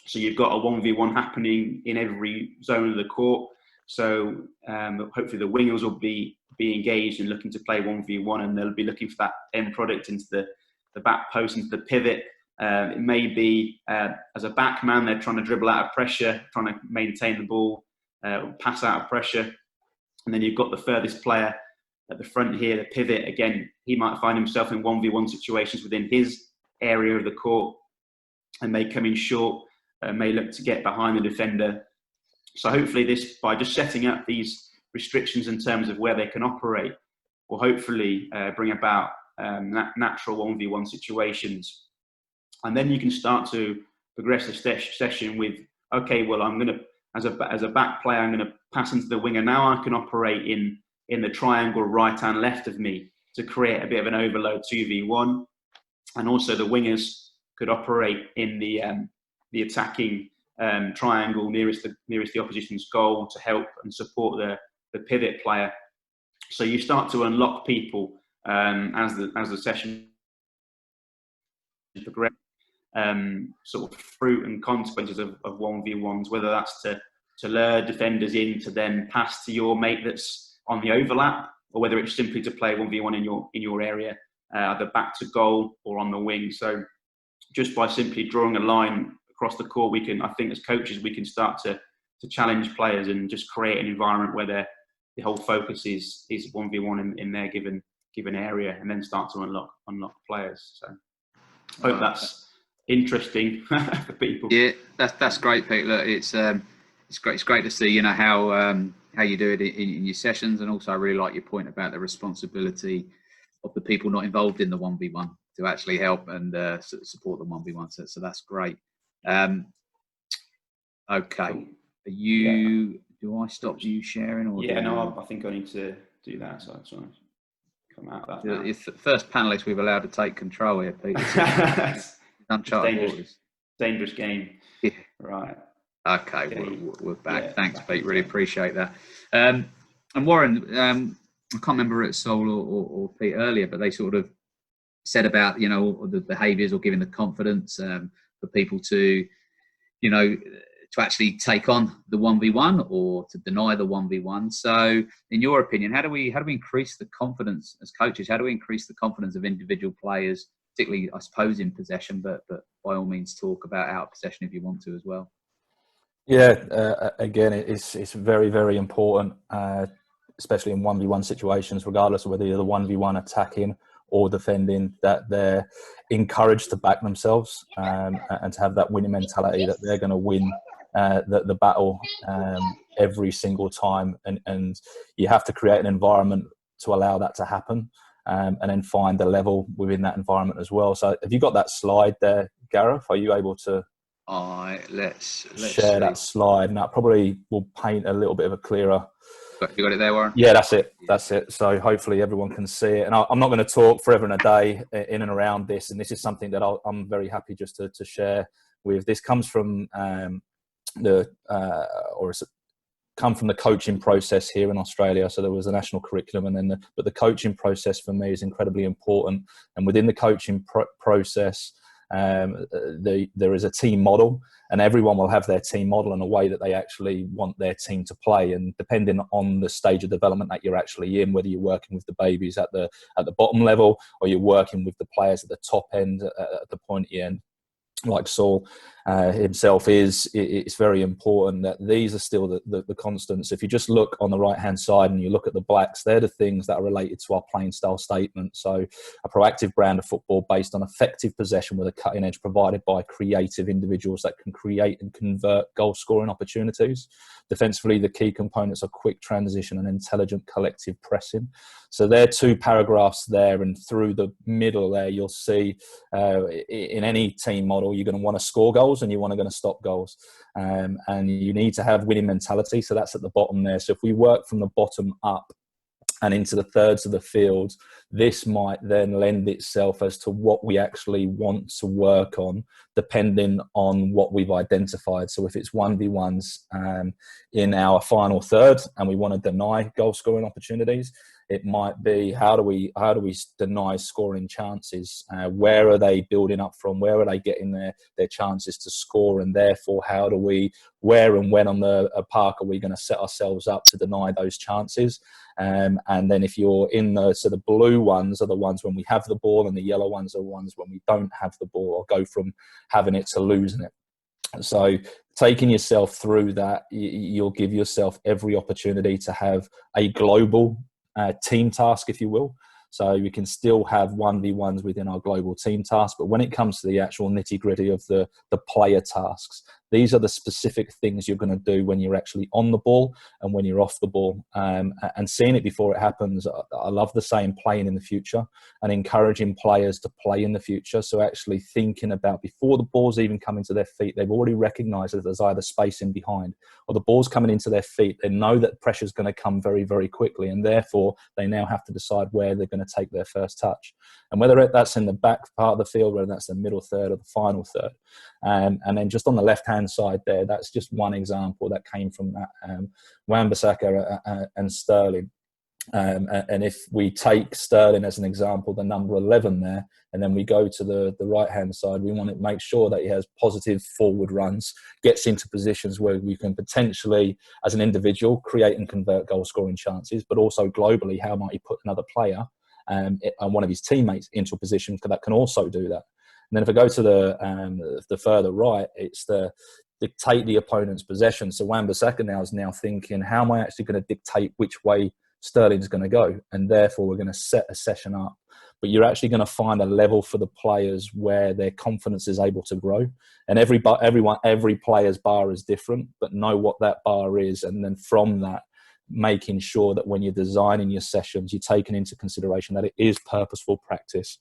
[SPEAKER 4] So you've got a 1v1 happening in every zone of the court. So hopefully the wingers will be engaged and looking to play 1v1, and they'll be looking for that end product into the back post, into the pivot. It may be as a back man, they're trying to dribble out of pressure, trying to maintain the ball, pass out of pressure. And then you've got the furthest player at the front here, the pivot. Again, he might find himself in 1v1 situations within his area of the court and may come in short, may look to get behind the defender. So hopefully this, by just setting up these restrictions in terms of where they can operate, will hopefully bring about natural 1v1 situations. And then you can start to progress the session with, okay, well, I'm going as a back player, I'm going to pass into the winger. Now I can operate in the triangle right and left of me to create a bit of an overload 2v1, and also the wingers could operate in the attacking triangle nearest the opposition's goal to help and support the pivot player. So you start to unlock people as the session progresses. Sort of fruit and consequences of 1v1s, whether that's to lure defenders in to then pass to your mate that's on the overlap, or whether it's simply to play 1v1 in your area, either back to goal or on the wing. So just by simply drawing a line across the court, I think as coaches, we can start to challenge players and just create an environment where the whole focus is 1v1 in their given area, and then start to unlock players. So I hope that's interesting for people.
[SPEAKER 1] Yeah, that's great, Pete. Look, it's great to see, you know, how you do it in your sessions, and also I really like your point about the responsibility of the people not involved in the 1v1 to actually help and support the 1v1. So that's great. Okay, do I stop you sharing? Or
[SPEAKER 4] no, I think I need to do that. So I'm trying to come out of that.
[SPEAKER 1] It's the first panelist we've allowed to take control here, Pete.
[SPEAKER 4] Dangerous game.
[SPEAKER 1] Yeah.
[SPEAKER 4] Right.
[SPEAKER 1] Okay, we're back. Yeah, thanks, Pete. Really appreciate that. And Warren, I can't remember it's Saul or Pete earlier, but they sort of said about, you know, the behaviours or giving the confidence for people to, you know, to actually take on the 1v1 or to deny the 1v1. So, in your opinion, how do we increase the confidence as coaches? How do we increase the confidence of individual players, particularly, I suppose, in possession, but by all means, talk about out of possession if you want to as well.
[SPEAKER 5] Yeah, again, it's very, very important, especially in 1v1 situations, regardless of whether you're the 1v1 attacking or defending, that they're encouraged to back themselves and to have that winning mentality, that they're going to win the battle every single time. And you have to create an environment to allow that to happen, and then find the level within that environment as well. So have you got that slide there, Gareth? Are you able to
[SPEAKER 1] let's
[SPEAKER 5] share that slide? And that probably will paint a little bit of a clearer...
[SPEAKER 1] You got it there, Warren?
[SPEAKER 5] Yeah, that's it. So hopefully everyone can see it. And I'm not going to talk forever and a day in and around this. And this is something that I'm very happy just to share with. This comes from come from the coaching process here in Australia. So there was a national curriculum, and then but the coaching process for me is incredibly important. And within the coaching process, there is a team model, and everyone will have their team model in a way that they actually want their team to play. And depending on the stage of development that you're actually in, whether you're working with the babies at the bottom level, or you're working with the players at the top end, at the pointy end, like Saul himself is, it's very important that these are still the constants. If you just look on the right hand side and you look at the blacks, they're the things that are related to our playing style statement. So a proactive brand of football based on effective possession with a cutting edge provided by creative individuals that can create and convert goal scoring opportunities. Defensively, the key components are quick transition and intelligent collective pressing. So there are two paragraphs there, and through the middle there you'll see in any team model you're going to want to score goals and you want to stop goals, and you need to have winning mentality. So that's at the bottom there. So if we work from the bottom up and into the thirds of the field, this might then lend itself as to what we actually want to work on, depending on what we've identified. So if it's 1v1s in our final third and we want to deny goal scoring opportunities, it might be how do we deny scoring chances? Where are they building up from? Where are they getting their chances to score? And therefore, where and when on the park are we going to set ourselves up to deny those chances? And then if you're in the blue ones are the ones when we have the ball, and the yellow ones are the ones when we don't have the ball or go from having it to losing it. So taking yourself through that, you'll give yourself every opportunity to have a global team task, if you will. So we can still have 1v1s within our global team task, but when it comes to the actual nitty gritty of the player tasks, These are the specific things you're going to do when you're actually on the ball and when you're off the ball, and seeing it before it happens. I love the saying playing in the future, and encouraging players to play in the future. So actually thinking about before the ball's even coming to their feet, they've already recognised that there's either space in behind or the ball's coming into their feet. They know that pressure's going to come very, very quickly, and therefore they now have to decide where they're going to take their first touch. And whether that's in the back part of the field, whether that's the middle third or the final third. And then just on the left-hand side there, that's just one example that came from that Wan-Bissaka and Sterling. And if we take Sterling as an example, the number 11 there, and then we go to the right-hand side, we want to make sure that he has positive forward runs, gets into positions where we can potentially, as an individual, create and convert goal-scoring chances, but also globally, how might he put another player and one of his teammates into a position that can also do that. And then if I go to the further right, it's the dictate the opponent's possession. So Wan-Bissaka now is thinking, how am I actually going to dictate which way Sterling's going to go? And therefore we're going to set a session up. But you're actually going to find a level for the players where their confidence is able to grow. And every player's bar is different, but know what that bar is. And then from that, making sure that when you're designing your sessions, you're taking into consideration that it is purposeful practice.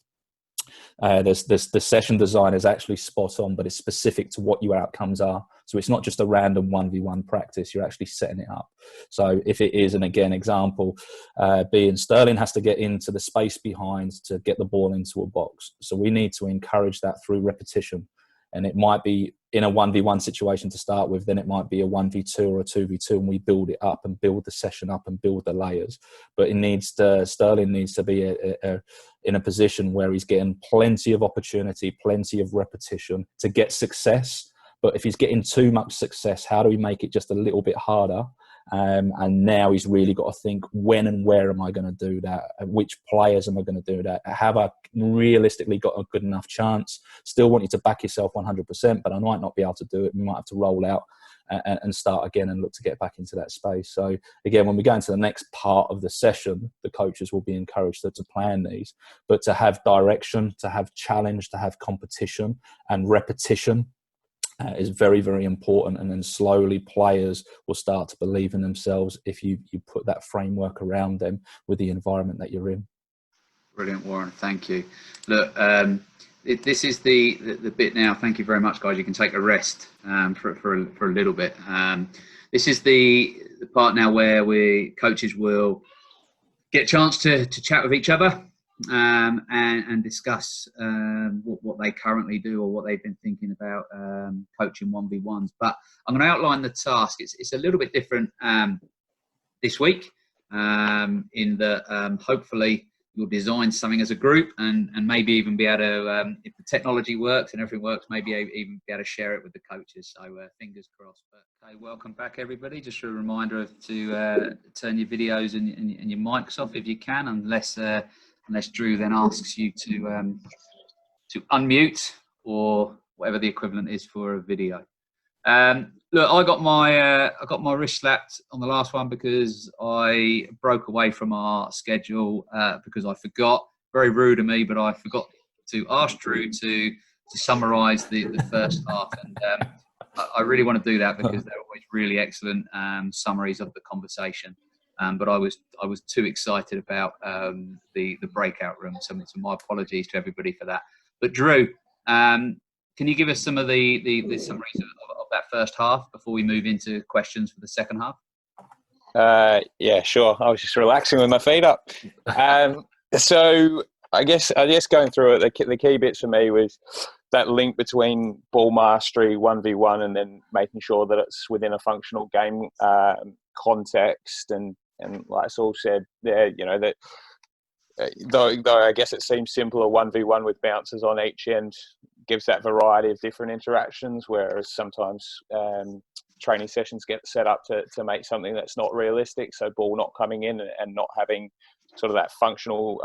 [SPEAKER 5] The session design is actually spot on, but it's specific to what your outcomes are. So it's not just a random 1v1 practice, you're actually setting it up. So if it is, and again, example being Sterling has to get into the space behind to get the ball into a box. So we need to encourage that through repetition. And it might be in a 1v1 situation to start with, then it might be a 1v2 or a 2v2, and we build it up and build the session up and build the layers. But Sterling needs to be in a position where he's getting plenty of opportunity, plenty of repetition to get success. But if he's getting too much success, how do we make it just a little bit harder? And now he's really got to think, when and where am I going to do that? Which players am I going to do that? Have I realistically got a good enough chance? Still want you to back yourself 100%, but I might not be able to do it. We might have to roll out and start again and look to get back into that space. So again, when we go into the next part of the session, the coaches will be encouraged to plan these, but to have direction, to have challenge, to have competition and repetition is very, very important. And then slowly players will start to believe in themselves if you put that framework around them with the environment that you're in.
[SPEAKER 1] Brilliant, Warren. Thank you. Look, this is the bit now. Thank you very much, guys. You can take a rest for a little bit. This is the part now where coaches will get a chance to chat with each other and discuss what they currently do or what they've been thinking about coaching 1v1s. But I'm going to outline the task. It's a little bit different this week in that hopefully you'll design something as a group and maybe even be able to, if the technology works and everything works, maybe even be able to share it with the coaches. So fingers crossed. But okay, welcome back, everybody. Just a reminder to turn your videos and your mics off if you can, unless Drew then asks you to unmute or whatever the equivalent is for a video. Look, I got my wrist slapped on the last one because I broke away from our schedule because I forgot. Very rude of me, but I forgot to ask Drew to summarise the first half, and I really want to do that because they're always really excellent summaries of the conversation. But I was too excited about the breakout room, so my apologies to everybody for that. But Drew, can you give us some of the summaries of that first half before we move into questions for the second half?
[SPEAKER 2] Yeah, sure. I was just relaxing with my feet up. So I guess going through it, the key bits for me was that link between ball mastery, 1v1, and then making sure that it's within a functional game context. And like Saul said, that though I guess it seems simpler, 1v1 with bouncers on each end gives that variety of different interactions, whereas sometimes training sessions get set up to make something that's not realistic, so ball not coming in and not having sort of that functional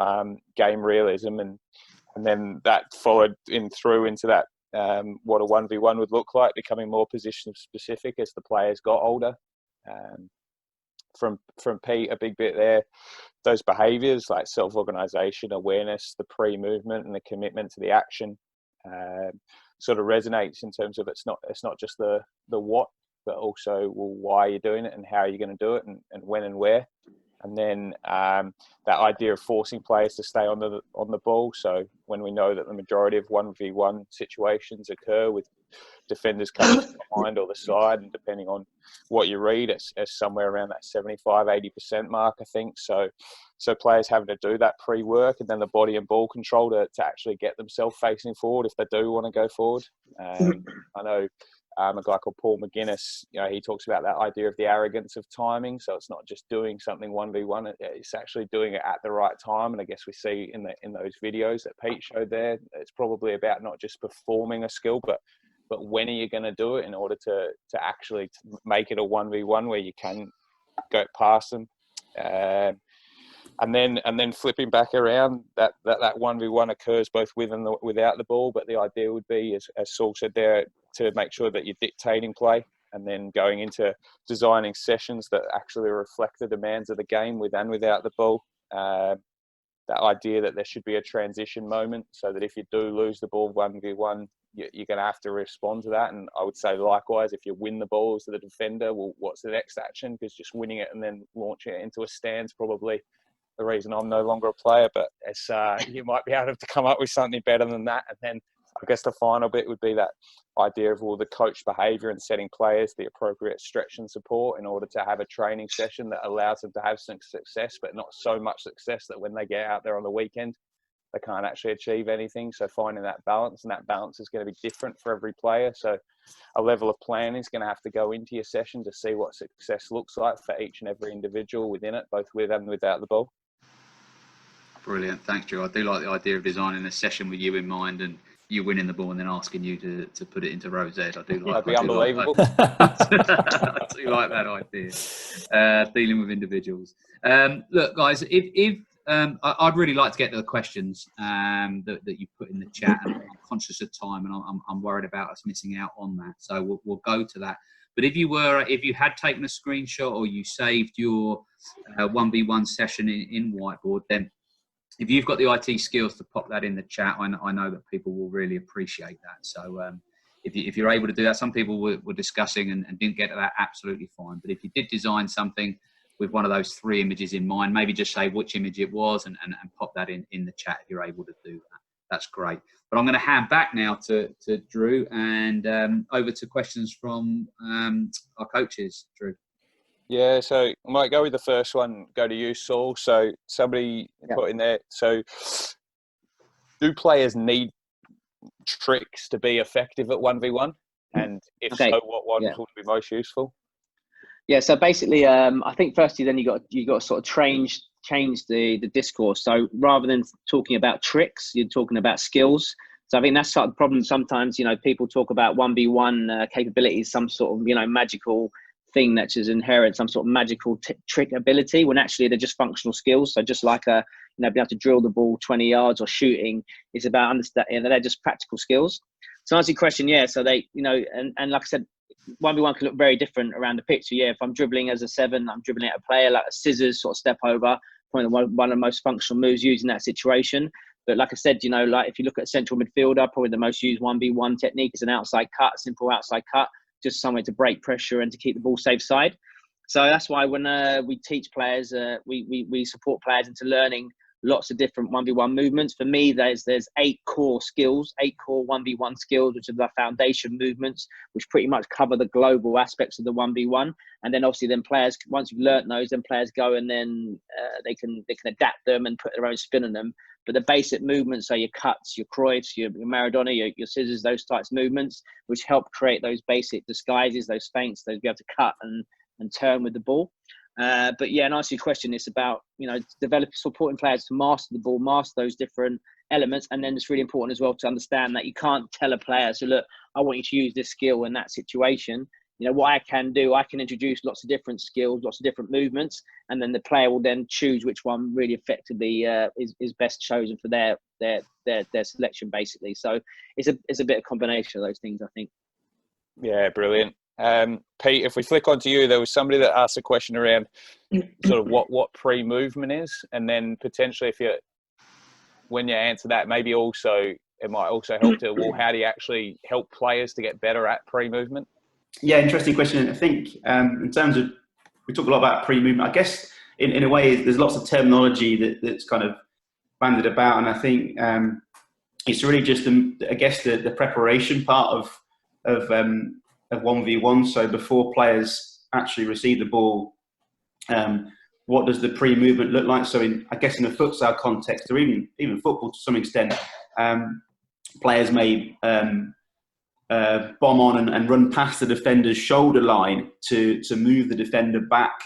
[SPEAKER 2] game realism, and then that followed through into that what a 1v1 would look like, becoming more position specific as the players got older. From Pete, a big bit there, those behaviours like self-organisation, awareness, the pre-movement and the commitment to the action. sort of resonates in terms of it's not just the what, but also, well, why are you doing it and how are you going to do it, and when and where. And then that idea of forcing players to stay on the ball. So when we know that the majority of 1v1 situations occur with defenders coming behind or the side, and depending on what you read, it's somewhere around that 75-80% mark, I think. So players having to do that pre-work, and then the body and ball control to actually get themselves facing forward if they do want to go forward. I know a guy called Paul McGuinness, he talks about that idea of the arrogance of timing. So it's not just doing something 1v1, it's actually doing it at the right time. And I guess we see in those videos that Pete showed there, it's probably about not just performing a skill, but when are you going to do it in order to actually make it a 1v1 where you can go past them. And then flipping back around, that 1v1 occurs both with and without the ball. But the idea would be, as Saul said there, to make sure that you're dictating play, and then going into designing sessions that actually reflect the demands of the game with and without the ball. That idea that there should be a transition moment, so that if you do lose the ball 1v1, you're going to have to respond to that. And I would say likewise, if you win the ball as the defender, well, what's the next action? Because just winning it and then launching it into a stand's probably the reason I'm no longer a player. But you might be able to come up with something better than that. And then I guess the final bit would be that idea of the coach behaviour and setting players the appropriate stretch and support in order to have a training session that allows them to have some success, but not so much success that when they get out there on the weekend, they can't actually achieve anything. So finding that balance, and that balance is going to be different for every player. So a level of planning is going to have to go into your session to see what success looks like for each and every individual within it, both with and without the ball.
[SPEAKER 1] Brilliant. Thanks, Drew. I do like the idea of designing a session with you in mind and you winning the ball and then asking you to put it into row Z. I do like.
[SPEAKER 2] That'd be unbelievable.
[SPEAKER 1] I do like that idea. Dealing with individuals. Look, guys, if I'd really like to get to the questions that you put in the chat, and I'm conscious of time, and I'm worried about us missing out on that. So we'll go to that. But if you had taken a screenshot or you saved your 1v1 session in Whiteboard, then if you've got the IT skills to pop that in the chat, I know that people will really appreciate that. So if you're able to do that, some people were discussing and didn't get to that, absolutely fine. But if you did design something with one of those 3 images in mind, maybe just say which image it was and pop that in the chat if you're able to do that. That's great. But I'm going to hand back now to Drew and over to questions from our coaches. Drew.
[SPEAKER 2] Yeah, so I might go with the first one, go to you, Saul. So somebody put in there, so do players need tricks to be effective at 1v1? And if so, what ones would be most useful?
[SPEAKER 3] Yeah, so basically, I think firstly, then you got to sort of change the discourse. So rather than talking about tricks, you're talking about skills. So I think that's sort of the problem. Sometimes, people talk about 1v1 capabilities, some sort of, magical thing that's just inherent, some sort of magical trick ability, when actually they're just functional skills. So just like being able to drill the ball 20 yards or shooting, it's about understanding, they're just practical skills. So to answer your question, yeah, so they, and like I said, 1v1 can look very different around the pitch. So yeah, if I'm dribbling as a 7, I'm dribbling at a player, like a scissors sort of step over, probably one of the most functional moves used in that situation. But like I said, like if you look at a central midfielder, probably the most used 1v1 technique is an outside cut, simple outside cut, just somewhere to break pressure and to keep the ball safe side. So that's why when we teach players, we support players into learning lots of different 1v1 movements. For me, there's 8 core skills, 8 core 1v1 skills, which are the foundation movements, which pretty much cover the global aspects of the 1v1. And then obviously then players, once you've learnt those, then players go and then they can adapt them and put their own spin on them. But the basic movements are your cuts, your Cruyffs, your Maradona, your scissors, those types of movements, which help create those basic disguises, those feints, those be able to cut and turn with the ball. But yeah, and answer your question, it's about, supporting players to master the ball, master those different elements. And then it's really important as well to understand that you can't tell a player, so look, I want you to use this skill in that situation. What I can do, I can introduce lots of different skills, lots of different movements, and then the player will then choose which one really effectively is best chosen for their selection, basically. So it's a bit of combination of those things, I think.
[SPEAKER 2] Yeah, brilliant. Pete, if we flick onto you, there was somebody that asked a question around sort of what pre-movement is, and then potentially when you answer that, maybe also it might also help to, well, how do you actually help players to get better at pre-movement?
[SPEAKER 4] Yeah, interesting question. I think in terms of, we talk a lot about pre-movement. I guess in a way, there's lots of terminology that's kind of bandied about, and I think it's really just the preparation part of 1v1. So before players actually receive the ball, what does the pre-movement look like? So I guess in a futsal context, or even football to some extent, players may bomb on and run past the defender's shoulder line to move the defender back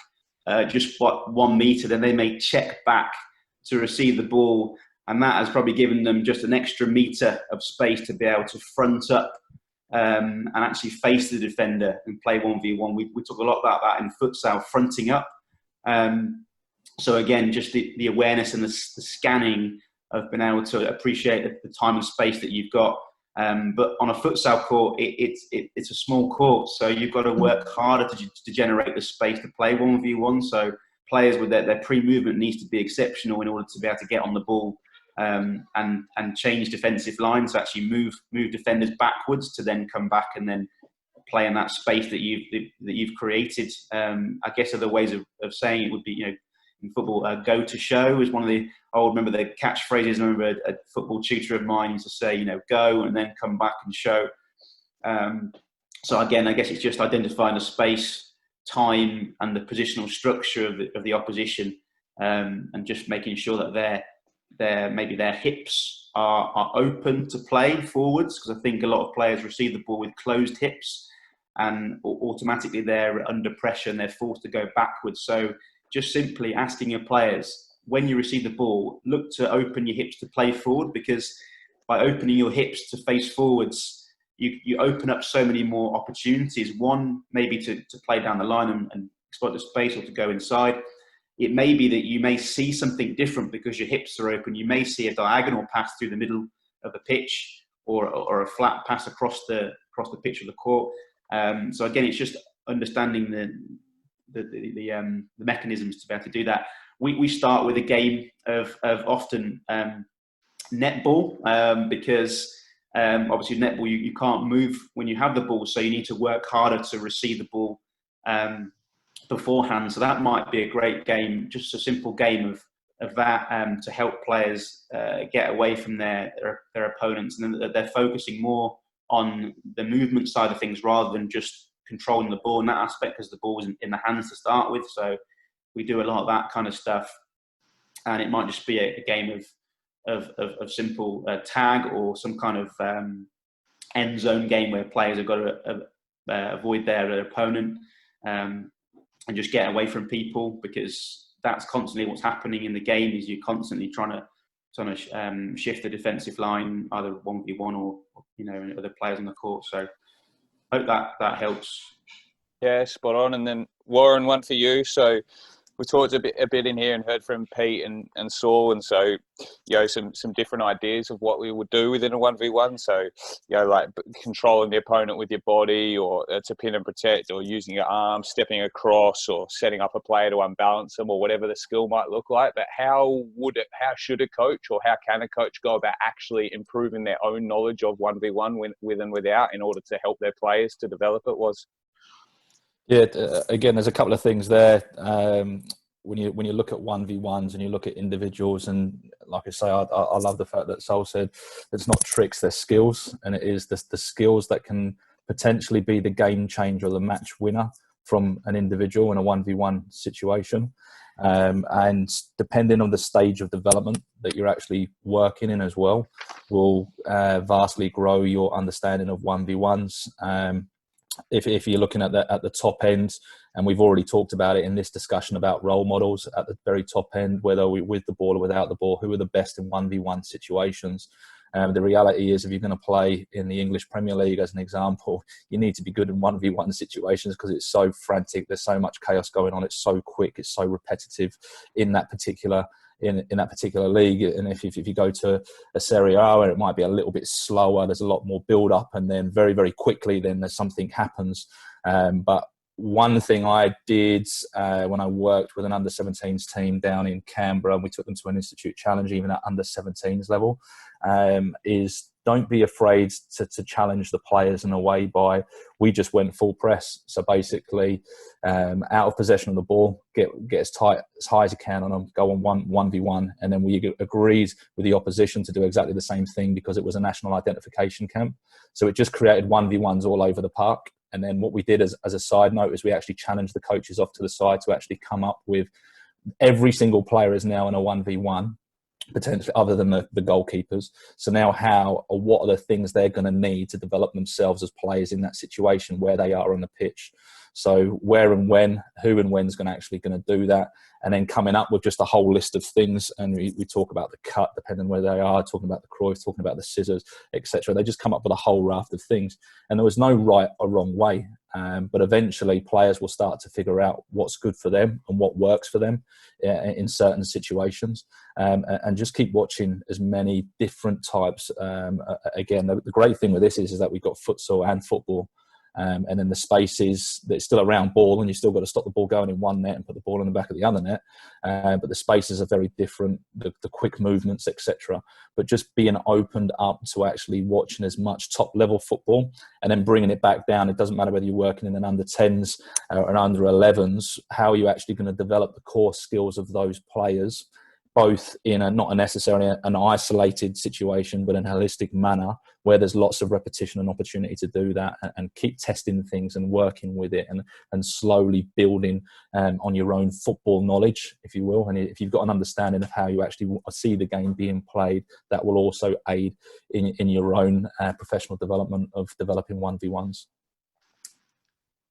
[SPEAKER 4] just 1 meter. Then they may check back to receive the ball, and that has probably given them just an extra meter of space to be able to front up and actually face the defender and play 1v1. We talk a lot about that in futsal, fronting up. So again, just the awareness and the scanning of being able to appreciate the time and space that you've got. But on a futsal court, it's a small court, so you've got to work harder to generate the space to play 1v1. So players with their pre-movement needs to be exceptional in order to be able to get on the ball and change defensive lines, to actually move defenders backwards to then come back and then play in that space that you've created. I guess other ways of saying it would be, in football, go to show is one of the, I remember the catchphrases. I remember a football tutor of mine used to say, go and then come back and show. So again, I guess it's just identifying the space, time, and the positional structure of the opposition, and just making sure that maybe their hips are open to play forwards, because I think a lot of players receive the ball with closed hips, and automatically they're under pressure and they're forced to go backwards. So just simply asking your players, when you receive the ball, look to open your hips to play forward, because by opening your hips to face forwards, you open up so many more opportunities. One, maybe to play down the line and exploit the space, or to go inside. It may be that you may see something different because your hips are open. You may see a diagonal pass through the middle of the pitch, or a flat pass across the pitch of the court. So again, it's just understanding the mechanisms to be able to do that. We start with a game of often netball, because obviously netball you can't move when you have the ball, so you need to work harder to receive the ball beforehand. So that might be a great game, just a simple game of that, to help players get away from their opponents, and then they're focusing more on the movement side of things rather than just controlling the ball in that aspect, because the ball is in the hands to start with. So we do a lot of that kind of stuff, and it might just be a game of simple tag, or some kind of end zone game where players have got to avoid their opponent and just get away from people, because that's constantly what's happening in the game. Is you're constantly trying to shift the defensive line, either 1v1 or other players on the court. So hope that helps.
[SPEAKER 2] Yeah, spot on. And then Warren, one for you. So we talked a bit in here and heard from Pete and Saul, and so some different ideas of what we would do within a 1v1. So like controlling the opponent with your body, or to pin and protect, or using your arms, stepping across, or setting up a player to unbalance them, or whatever the skill might look like. But how should a coach, or how can a coach go about actually improving their own knowledge of 1v1 with and without, in order to help their players to develop it?
[SPEAKER 5] Yeah, again, there's a couple of things there. When you look at 1v1s and you look at individuals, and like I say, I love the fact that Saul said it's not tricks, they're skills, and it is the skills that can potentially be the game changer or the match winner from an individual in a 1v1 situation. And depending on the stage of development that you're actually working in as well, will vastly grow your understanding of 1v1s. If you're looking at the top end, and we've already talked about it in this discussion about role models at the very top end, whether we're with the ball or without the ball, who are the best in 1v1 situations. The reality is, if you're going to play in the English Premier League, as an example, you need to be good in 1v1 situations, because it's so frantic, there's so much chaos going on, it's so quick, it's so repetitive in that particular league. And if you go to a Serie A, where it might be a little bit slower, there's a lot more build up, and then very, very quickly then there's something happens. But one thing I did when I worked with an under-17s team down in Canberra, and we took them to an institute challenge even at under-17s level, is don't be afraid to challenge the players in a way by, we just went full press. So basically, out of possession of the ball, get as tight, as high as you can on them, go on 1v1. And then we agreed with the opposition to do exactly the same thing because it was a national identification camp. So it just created 1v1s all over the park. And then what we did as a side note is we actually challenged the coaches off to the side to actually come up with, every single player is now in a 1v1, potentially, other than the goalkeepers. So now how, or what are the things they're going to need to develop themselves as players in that situation where they are on the pitch. So where and when, who and when's going to do that, and then coming up with just a whole list of things. And we talk about the cut, depending where they are, talking about the Cruyff, talking about the scissors, etc. They just come up with a whole raft of things, and there was no right or wrong way. But eventually, players will start to figure out what's good for them and what works for them in certain situations, and just keep watching as many different types. Again, the great thing with this is that we've got futsal and football. And then the spaces that's still a round ball, and you still got to stop the ball going in one net and put the ball in the back of the other net. But the spaces are very different, the quick movements, etc. But just being opened up to actually watching as much top level football, and then bringing it back down. It doesn't matter whether you're working in an under 10s or an under 11s. How are you actually going to develop the core skills of those players, both in not necessarily an isolated situation, but in a holistic manner where there's lots of repetition and opportunity to do that, and keep testing things and working with it, and slowly building on your own football knowledge, if you will. And if you've got an understanding of how you actually see the game being played, that will also aid in your own professional development of developing 1v1s.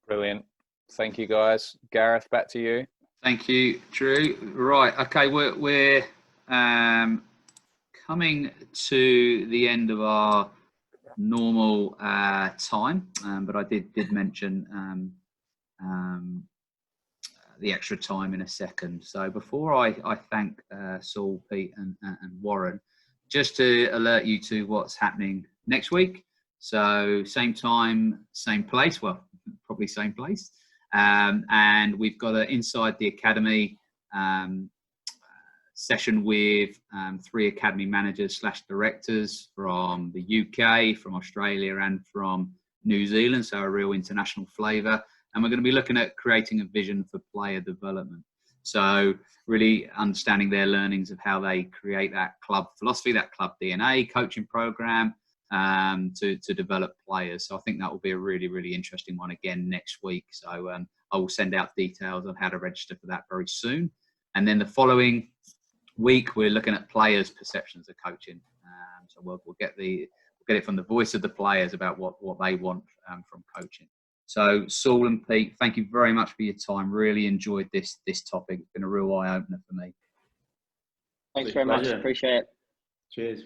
[SPEAKER 2] Brilliant. Thank you, guys. Gareth, back to you.
[SPEAKER 1] Thank you, Drew. Right, okay, we're coming to the end of our normal time, but I did mention the extra time in a second. So before I thank Saul, Pete, and Warren, just to alert you to what's happening next week. So same time, same place. Well, probably same place. And we've got an Inside the Academy session with 3 academy managers / directors from the UK, from Australia, and from New Zealand. So a real international flavour. And we're going to be looking at creating a vision for player development. So really understanding their learnings of how they create that club philosophy, that club DNA, coaching program, to develop players. So I think that will be a really, really interesting one again next week. So I will send out details on how to register for that very soon. And then the following week, we're looking at players' perceptions of coaching. So we'll get it from the voice of the players about what they want from coaching. So Saul and Pete, thank you very much for your time. Really enjoyed this topic. It's been a real eye-opener for me.
[SPEAKER 3] Thanks very much. Appreciate it.
[SPEAKER 4] Cheers.